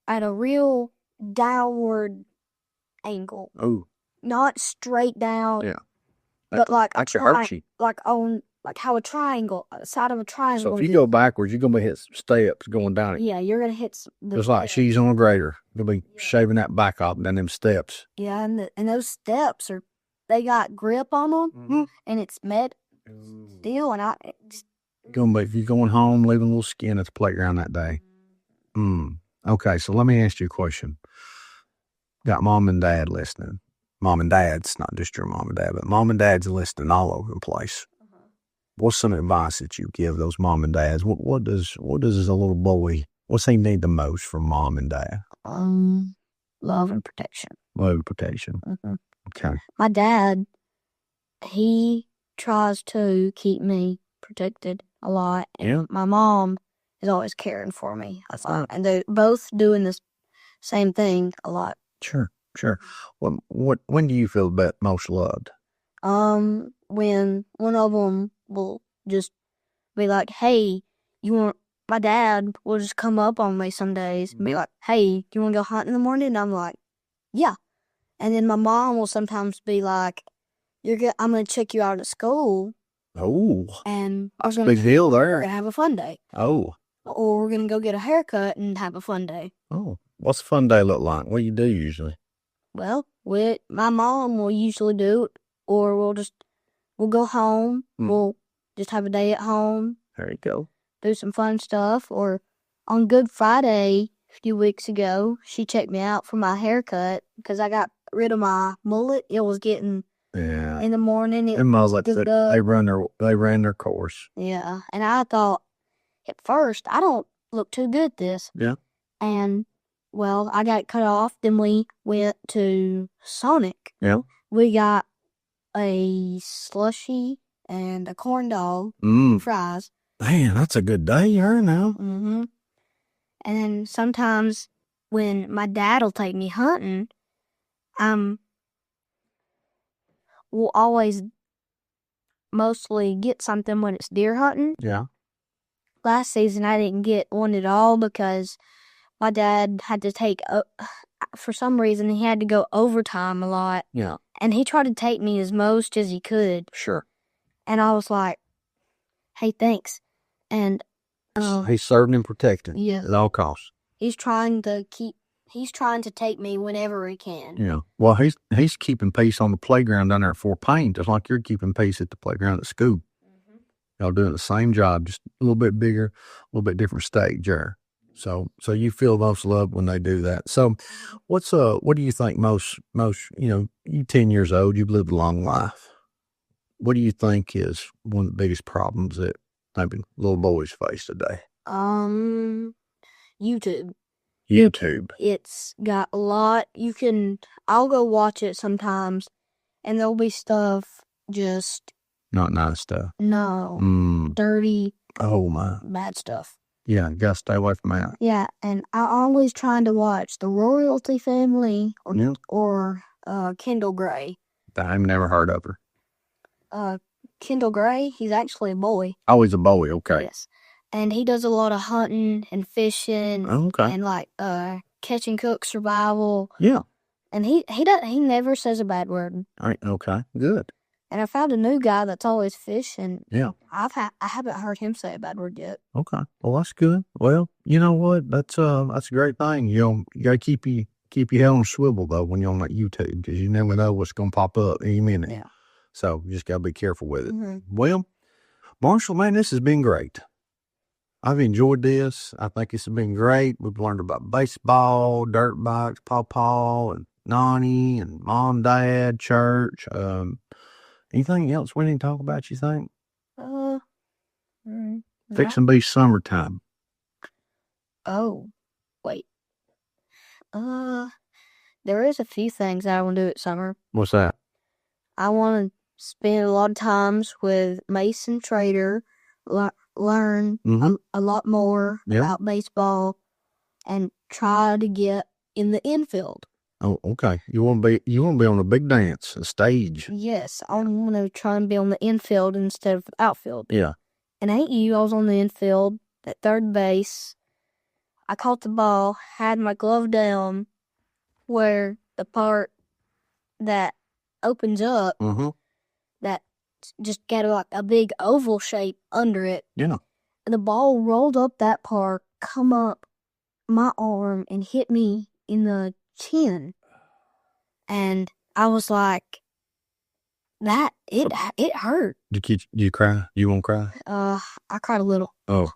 a real downward angle. Oh. Not straight down. Yeah. But like hurt you. Like how a triangle, the side of a triangle. So if you go backwards, you're gonna be hit steps going down it. Yeah, you're gonna hit just like she's on a grader. You'll be shaving that back off down them steps. Yeah, and those steps they got grip on them, and it's steel, and if you're going home, leaving a little skin at the playground that day. Okay, so let me ask you a question. Got mom and dad listening. Mom and dad's not just your mom and dad, but mom and dad's listening all over the place. What's some advice that you give those mom and dads? What does a little boy, what's he need the most from mom and dad? Love and protection. Love and protection. Okay. My dad, he tries to keep me protected a lot. And my mom is always caring for me a lot. And they're both doing this same thing a lot. Sure. When do you feel most loved? When one of them will just be like, "Hey, my dad will just come up on me some days and be like, "Hey, do you want to go hunt in the morning?" And I'm like, "Yeah." And then my mom will sometimes be like, "I'm gonna check you out at school." Oh, and that's a big deal there. We're gonna have a fun day. Oh, or we're gonna go get a haircut and have a fun day. Oh, what's a fun day look like? What do you do usually? Well, my mom will usually do it, or we'll go home. We'll just have a day at home. There you go. Do some fun stuff. Or on Good Friday a few weeks ago, she checked me out for my haircut because I got rid of my mullet. It was getting in the morning. And mullets, they ran their course. Yeah, and I thought at first I don't look too good at this. Yeah. And well, I got cut off. Then we went to Sonic. Yeah. We got a slushie and a corn dog, fries. Man, that's a good day here now. Mm-hmm. And then sometimes when my dad will take me hunting, we'll always mostly get something when it's deer hunting. Yeah. Last season I didn't get one at all because my dad had to take, for some reason, he had to go overtime a lot. Yeah. And he tried to take me as most as he could. Sure. And I was like, hey, thanks. And he's serving and protecting. Yeah. At all costs. He's trying to take me whenever he can. Yeah. Well, he's keeping peace on the playground down there at Fort Payne, just like you're keeping peace at the playground at school. Mm-hmm. Y'all doing the same job, just a little bit bigger, a little bit different stage there. So you feel most love when they do that. So what do you think most, you 10 years old, you've lived a long life. What do you think is one of the biggest problems that maybe little boys face today? YouTube. It's got a lot. I'll go watch it sometimes and there'll be stuff just not nice stuff. No. Dirty. Oh my. Bad stuff. Yeah, you gotta stay away from that. Yeah, and I'm always trying to watch the Royalty Family or Kendall Gray. I've never heard of her. Kendall Gray, he's actually a boy. Oh, he's a boy, okay. Yes. And he does a lot of hunting and fishing. Okay. And like catch and cook survival. Yeah. And he never says a bad word. All right, okay, good. And I found a new guy that's always fishing. Yeah. I haven't heard him say a bad word yet. Okay. Well, that's good. Well, you know what? That's a great thing. You gotta keep your head on a swivel though when you're on that YouTube, because you never know what's gonna pop up any minute. Yeah. So you just gotta be careful with it. Mm-hmm. Well, Marshall, man, this has been great. I've enjoyed this. I think it's been great. We've learned about baseball, dirt bikes, Paw, and Nani, and Mom, Dad, church. Anything else we need to talk about, you think? Fixing to be summertime. Oh, wait. There is a few things that I want to do at summer. What's that? I want to spend a lot of times with Mason Trader, learn a lot more about baseball, and try to get in the infield. Oh, okay. You want to be on a big dance, a stage. Yes, I want to try and be on the infield instead of outfield. Yeah. And I was on the infield at third base. I caught the ball, had my glove down where the part that opens up, that just got like a big oval shape under it. Yeah. And the ball rolled up that part, come up my arm, and hit me in the chin. And I was like, it hurt. Did you cry? You won't cry? I cried a little. Oh,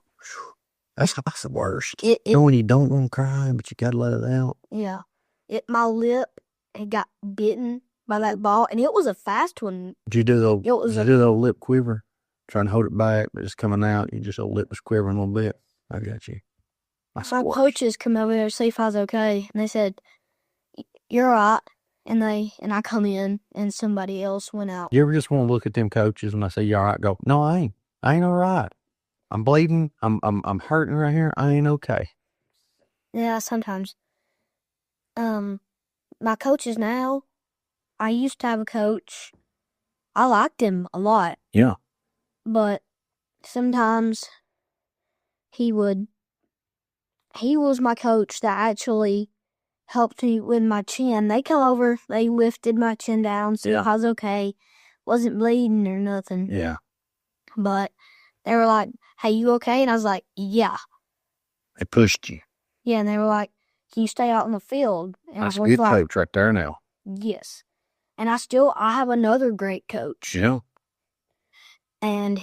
that's the worst. When you don't want to cry, but you gotta let it out. Yeah. My lip, it got bitten by that ball, and it was a fast one. Did you do the lip quiver? Trying to hold it back, but it's coming out. You just, the lip was quivering a little bit. I got you. My coaches come over there to see if I was okay, and they said, "You're all right." And I come in, and somebody else went out. You ever just want to look at them coaches when I say, "You all right?" Go, "No, I ain't. I ain't all right. I'm bleeding. I'm hurting right here. I ain't okay." Yeah, sometimes. My coaches now, I used to have a coach. I liked him a lot. Yeah. But sometimes he was my coach that actually helped me with my chin. They come over, they lifted my chin down, so I was okay. Wasn't bleeding or nothing. Yeah. But they were like, "Hey, you okay?" And I was like, "Yeah." They pushed you. Yeah, and they were like, "Can you stay out in the field?" And That's I was good like, coach right there now. yes. And I have another great coach. Yeah. And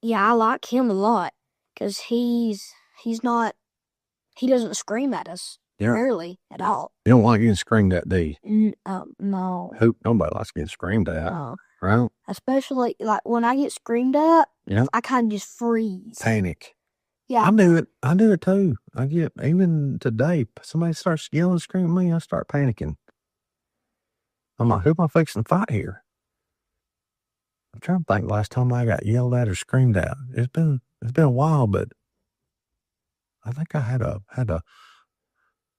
I like him a lot because he doesn't scream at us. Yeah. Barely at all. You don't like getting screamed at, do you? No. Nobody likes getting screamed at. No. Right? Especially like when I get screamed at, Yeah. I kind of just freeze. Panic. Yeah. I do it too. I get, even today, somebody starts yelling and screaming at me, I start panicking. I'm like, who am I fixing to fight here? I'm trying to think last time I got yelled at or screamed at. It's been a while, but I think I had a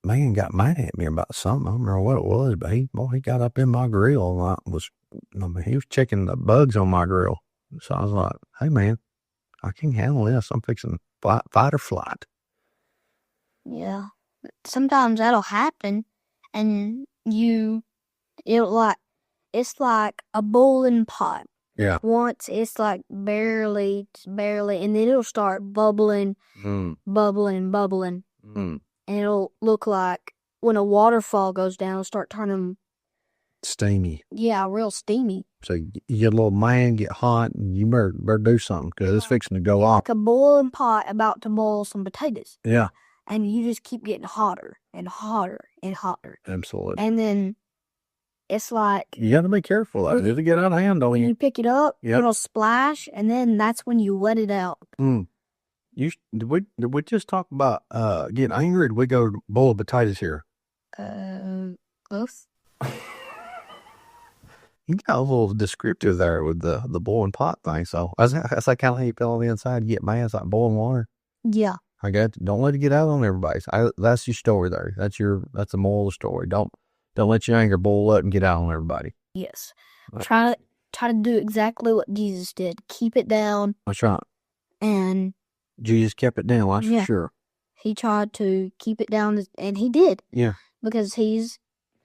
man got mad at me about something. I don't remember what it was, but he got up in my grill and he was checking the bugs on my grill. So I was like, hey man, I can't handle this. I'm fixing fight or flight. Yeah. Sometimes that'll happen and it's like a boiling pot. Yeah. Once it's like barely, and then it'll start bubbling, bubbling. And it'll look like when a waterfall goes down, it'll start turning steamy. Yeah, real steamy. So you get a little man, get hot, and you better do something because it's fixing to go off. Like a boiling pot about to boil some potatoes. Yeah. And you just keep getting hotter and hotter and hotter. Absolutely. And then it's like you got to be careful. It'll get out of hand, don't you? You pick it up, it'll splash, and then that's when you let it out. Did we just talk about getting angry? Or did we go boil potatoes here? Both. You got a little descriptive there with the boiling pot thing. So that's like kind of how you feel on the inside. You get mad, it's like boiling water. Yeah. Don't let it get out on everybody. That's your story there. That's the moral of the story. Don't let your anger boil up and get out on everybody. Yes. Try to do exactly what Jesus did. Keep it down. That's right. And Jesus kept it down, that's for sure. He tried to keep it down, and he did. Yeah. Because he's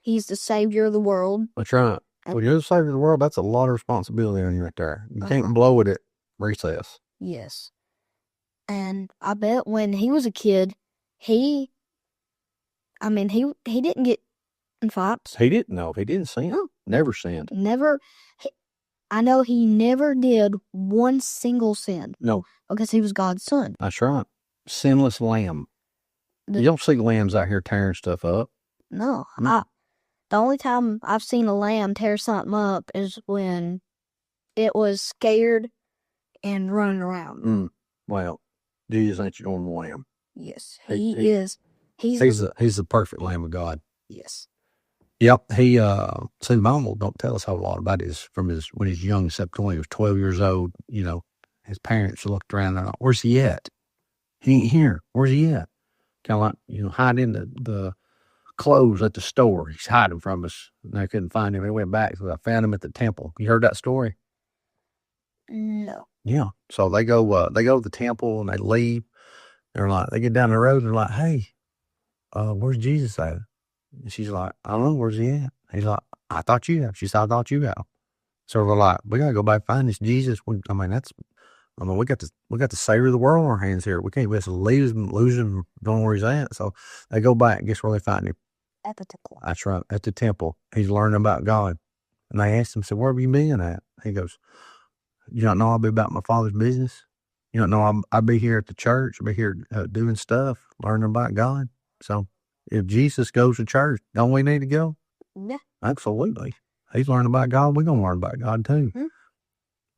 the savior of the world. That's right. When you're the savior of the world, that's a lot of responsibility on you right there. You can't blow it at recess. Yes. And I bet when he was a kid, he didn't get in fights. He didn't know. He didn't sin. No. Never sinned. Never. I know he never did one single sin. No. Because he was God's son. That's right. Sinless lamb. You don't see lambs out here tearing stuff up. No. The only time I've seen a lamb tear something up is when it was scared and running around. Well, Jesus ain't your own lamb. Yes, he is. He's the perfect Lamb of God. Yes. Yep. He see, the Bible don't tell us a whole lot about his when he's young, except when he was 12 years old. You know, his parents looked around and thought, where's he at? He ain't here. Where's he at? Kind of like, hiding the clothes at the store. He's hiding from us. And they couldn't find him. They went back, so I found him at the temple. You heard that story? No. Yeah. So they go to the temple and they leave. They get down the road and they're like, hey, where's Jesus at? And she's like, I don't know, where's he at? He's like, I thought you have. She said, I thought you have. So we're like, we gotta go back and find this Jesus. We got the savior of the world on our hands here. We can't just lose him, don't know where he's at. So they go back and guess where they find him? At the temple. That's right, at the temple. He's learning about God. And they asked him, so where have you been at? He goes, you don't know I'll be about my Father's business? You don't know I'll be here at the church, I'll be here doing stuff, learning about God. So if Jesus goes to church, don't we need to go? Yeah. Absolutely. He's learning about God. We're going to learn about God too. Mm-hmm.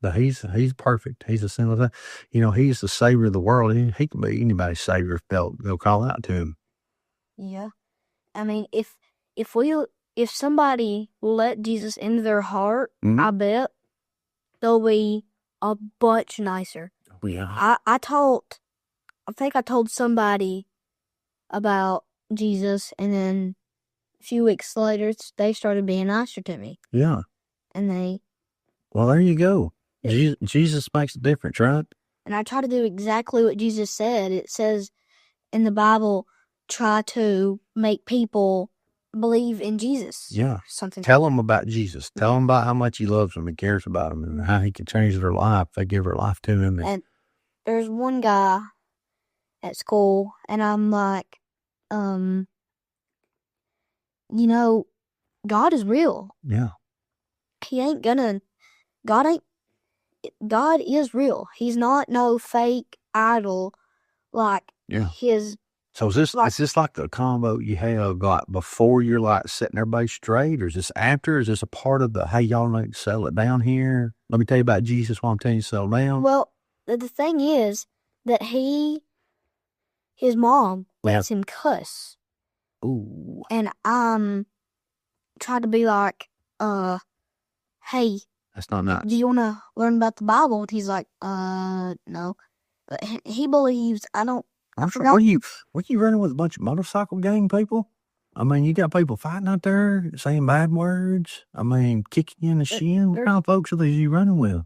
But he's perfect. He's a sinless. He's the savior of the world. He can be anybody's savior if they'll call out to him. Yeah. I mean, if somebody let Jesus into their heart, I bet they'll be a bunch nicer. Oh, yeah. I think I told somebody about Jesus, and then a few weeks later, they started being nicer to me. Yeah. And well, there you go. Jesus makes a difference, right? And I try to do exactly what Jesus said. It says in the Bible, try to make people believe in Jesus. Yeah. Something. Tell them about Jesus. Tell them about how much he loves them and cares about them and how he can change their life. They give their life to him. And there's one guy, at school, and I'm like, you know, God is real. Yeah. He ain't gonna. God ain't. God is real. He's not no fake idol like his. So is this like the combo you have like before you're like setting everybody straight, or is this after? Is this a part of the hey y'all need to settle it down here? Let me tell you about Jesus while I'm telling you to settle down. Well, the thing is that his mom lets him cuss. Ooh. And tried to be like, hey, That's not nice. do you want to learn about the Bible? And he's like, no. But he believes, I forgot. Were you running with a bunch of motorcycle gang people? I mean, you got people fighting out there saying bad words. I mean, kicking you in the shin. What kind of folks are these you running with?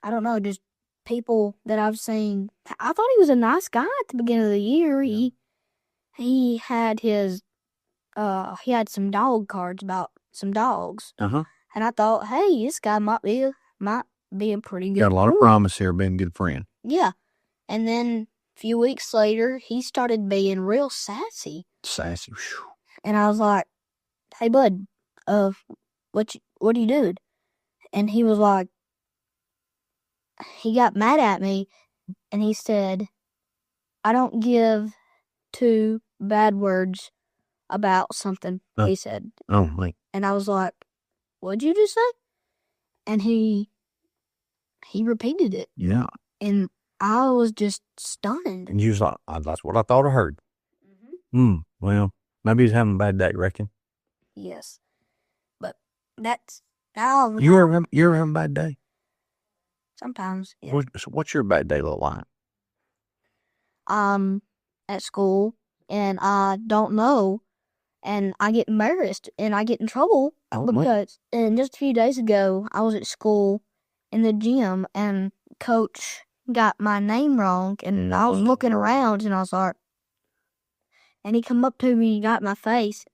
I don't know, just people that I've seen. I thought he was a nice guy at the beginning of the year. Yeah. He had he had some dog cards about some dogs. Uh-huh. And I thought, hey, this guy might be a pretty good. Got a lot of promise here, being a good friend. Yeah. And then a few weeks later, he started being real sassy. Sassy. Whew. And I was like, hey, bud, what are you doing? And he was like, he got mad at me, and he said, I don't give two bad words about something, he said. Oh, my. And I was like, what'd you just say? And he repeated it. Yeah. And I was just stunned. And you was like, that's what I thought I heard. Well, maybe he's having a bad day, reckon. Yes. But that's now. You ever having a bad day? Sometimes, yeah. What's your bad day look like? At school, and I don't know, and I get embarrassed, and I get in trouble because, and just a few days ago, I was at school in the gym, and coach got my name wrong, and I was looking around, and I was like, and he come up to me and got in my face,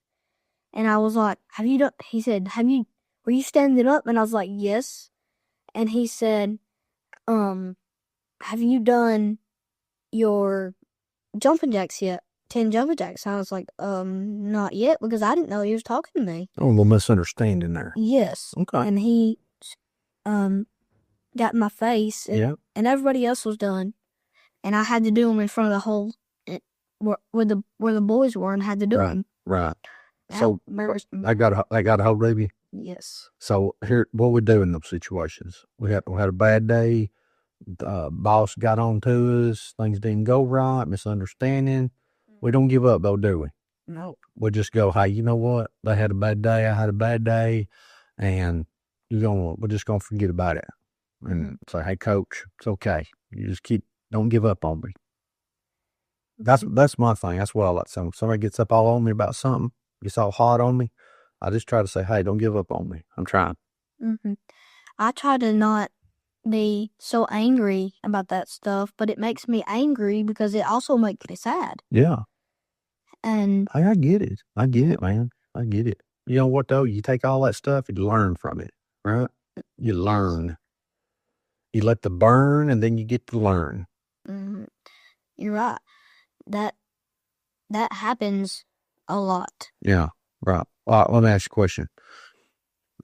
and I was like, he said, were you standing up? And I was like, yes. And he said, have you done your jumping jacks yet? 10 jumping jacks. I was like, not yet, because I didn't know he was talking to me. Oh, a little misunderstanding there. Yes. Okay. And he, got in my face, and everybody else was done, and I had to do them in front of the whole, where the boys were, and had to do them. Right. So I got a hold of you. Yes. So here, what we do in those situations? We had a bad day. The boss got on to us. Things didn't go right. Misunderstanding. We don't give up though, do we? No. We just go, hey, you know what? They had a bad day. I had a bad day, and we're just gonna forget about it and say, hey, coach, it's okay. You just don't give up on me. That's my thing. That's what I like. So somebody gets up all on me about something, gets all hot on me, I just try to say, hey, don't give up on me. I'm trying. I try to not be so angry about that stuff, but it makes me angry because it also makes me sad. Yeah. And I get it. I get it, man. I get it. You know what, though? You take all that stuff and you learn from it, right? You learn. You let the burn, and then you get to learn. You're right. That happens a lot. Yeah, right. Let me ask you a question.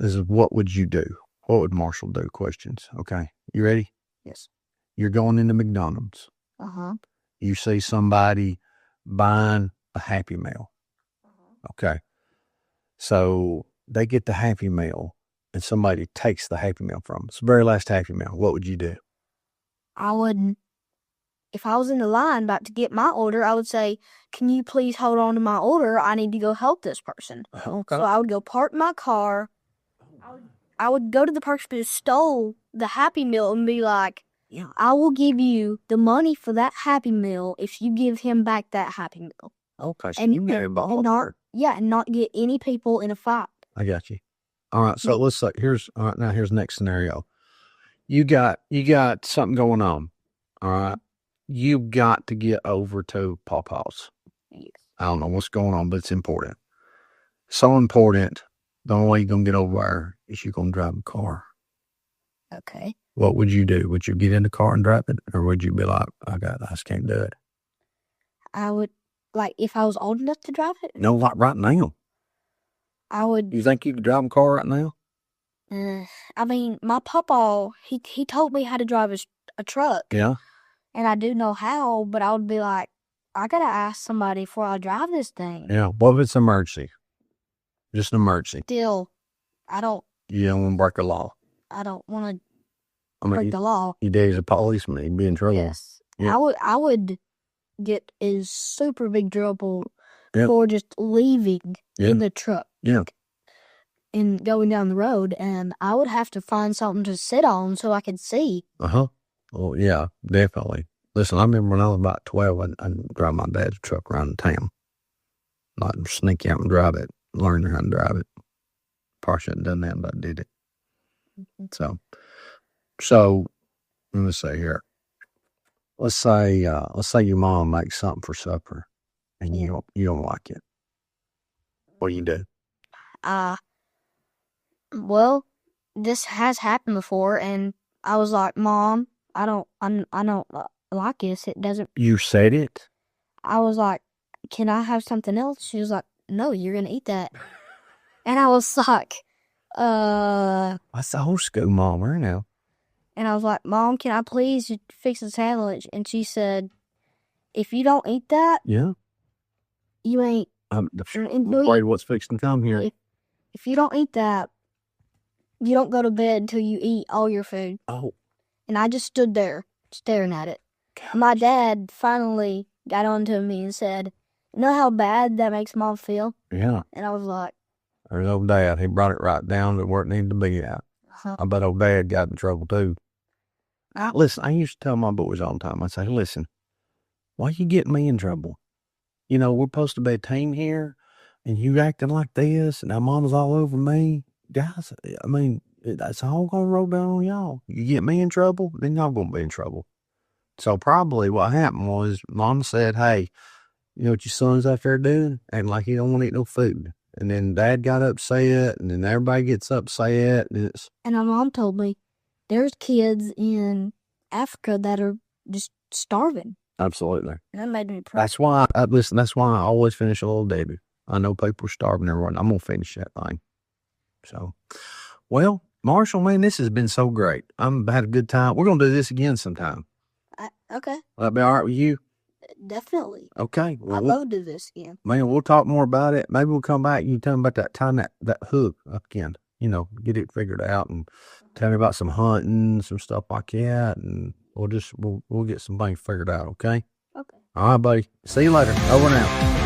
This is, what would you do? What would Marshall do? Questions. Okay. You ready? Yes. You're going into McDonald's. You see somebody buying a Happy Meal. Okay. So they get the Happy Meal, and somebody takes the Happy Meal from them. It's the very last Happy Meal. What would you do? I would, if I was in the line about to get my order, I would say, can you please hold on to my order? I need to go help this person. Okay. So I would go park my car. I would go to the person who stole the Happy Meal and be like, yeah, I will give you the money for that Happy Meal if you give him back that Happy Meal. Okay, so you get involved. And not get any people in a fight. I got you. All right, so let's say here's the next scenario. You got something going on. All right, you got to get over to Pawpaw's. Yes. I don't know what's going on, but it's important. So important. The only way you're gonna get over there is you're gonna drive a car. Okay. What would you do? Would you get in the car and drive it? Or would you be like, I just can't do it? I would, like, if I was old enough to drive it? No, like right now. I would. You think you could drive a car right now? I mean, my papa, he told me how to drive a truck. Yeah. And I do know how, but I would be like, I gotta ask somebody before I drive this thing. Yeah. What if it's an emergency? Just an emergency. Still, You don't want to break the law. I don't want to break the law. Your dad's a policeman. He'd be in trouble. Yes. Yeah. I would get in super big trouble for just leaving in the truck. Yeah. And going down the road, and I would have to find something to sit on so I could see. Oh, yeah, definitely. Listen, I remember when I was about 12, I'd drive my dad's truck around town. I'd sneak out and drive it, learn how to drive it. Probably shouldn't have done that, but I did it. So let me see here. Let's say your mom makes something for supper, and you don't like it. What do you do? Well, this has happened before, and I was like, Mom, I don't like this. It doesn't. You said it? I was like, can I have something else? She was like, no, you're gonna eat that. And I was like, That's the old school mom right now. And I was like, Mom, can I please fix a sandwich? And she said, if you don't eat that, yeah, you ain't. I'm afraid what's fixing to come here. If you don't eat that, you don't go to bed until you eat all your food. Oh. And I just stood there staring at it. Gosh. My dad finally got onto me and said, you know how bad that makes Mom feel? Yeah. And I was like, there's old Dad. He brought it right down to where it needed to be at. I bet old Dad got in trouble too. Listen, I used to tell my boys all the time, I'd say, listen, why you getting me in trouble? You know, we're supposed to be a team here, and you acting like this, and our mama's all over me. Guys, I mean, that's all going to roll down on y'all. You get me in trouble, then y'all going to be in trouble. So probably what happened was Mom said, hey, you know what your son's out there doing? Acting like he don't want to eat no food. And then Dad got upset, and then everybody gets upset. And my mom told me there's kids in Africa that are just starving. Absolutely. And that made me proud. That's why, that's why I always finish a little Debbie. I know people are starving everyone. I'm going to finish that thing. So, well, Marshall, man, this has been so great. I've had a good time. We're going to do this again sometime. Okay. Will that be all right with you? Definitely. Okay. Well, I'd love to do this again. Man, we'll talk more about it. Maybe we'll come back and you tell me about that time that hook up again. You know, get it figured out and tell me about some hunting, some stuff like that. And we'll get some things figured out, okay? Okay. All right, buddy. See you later. Over and out.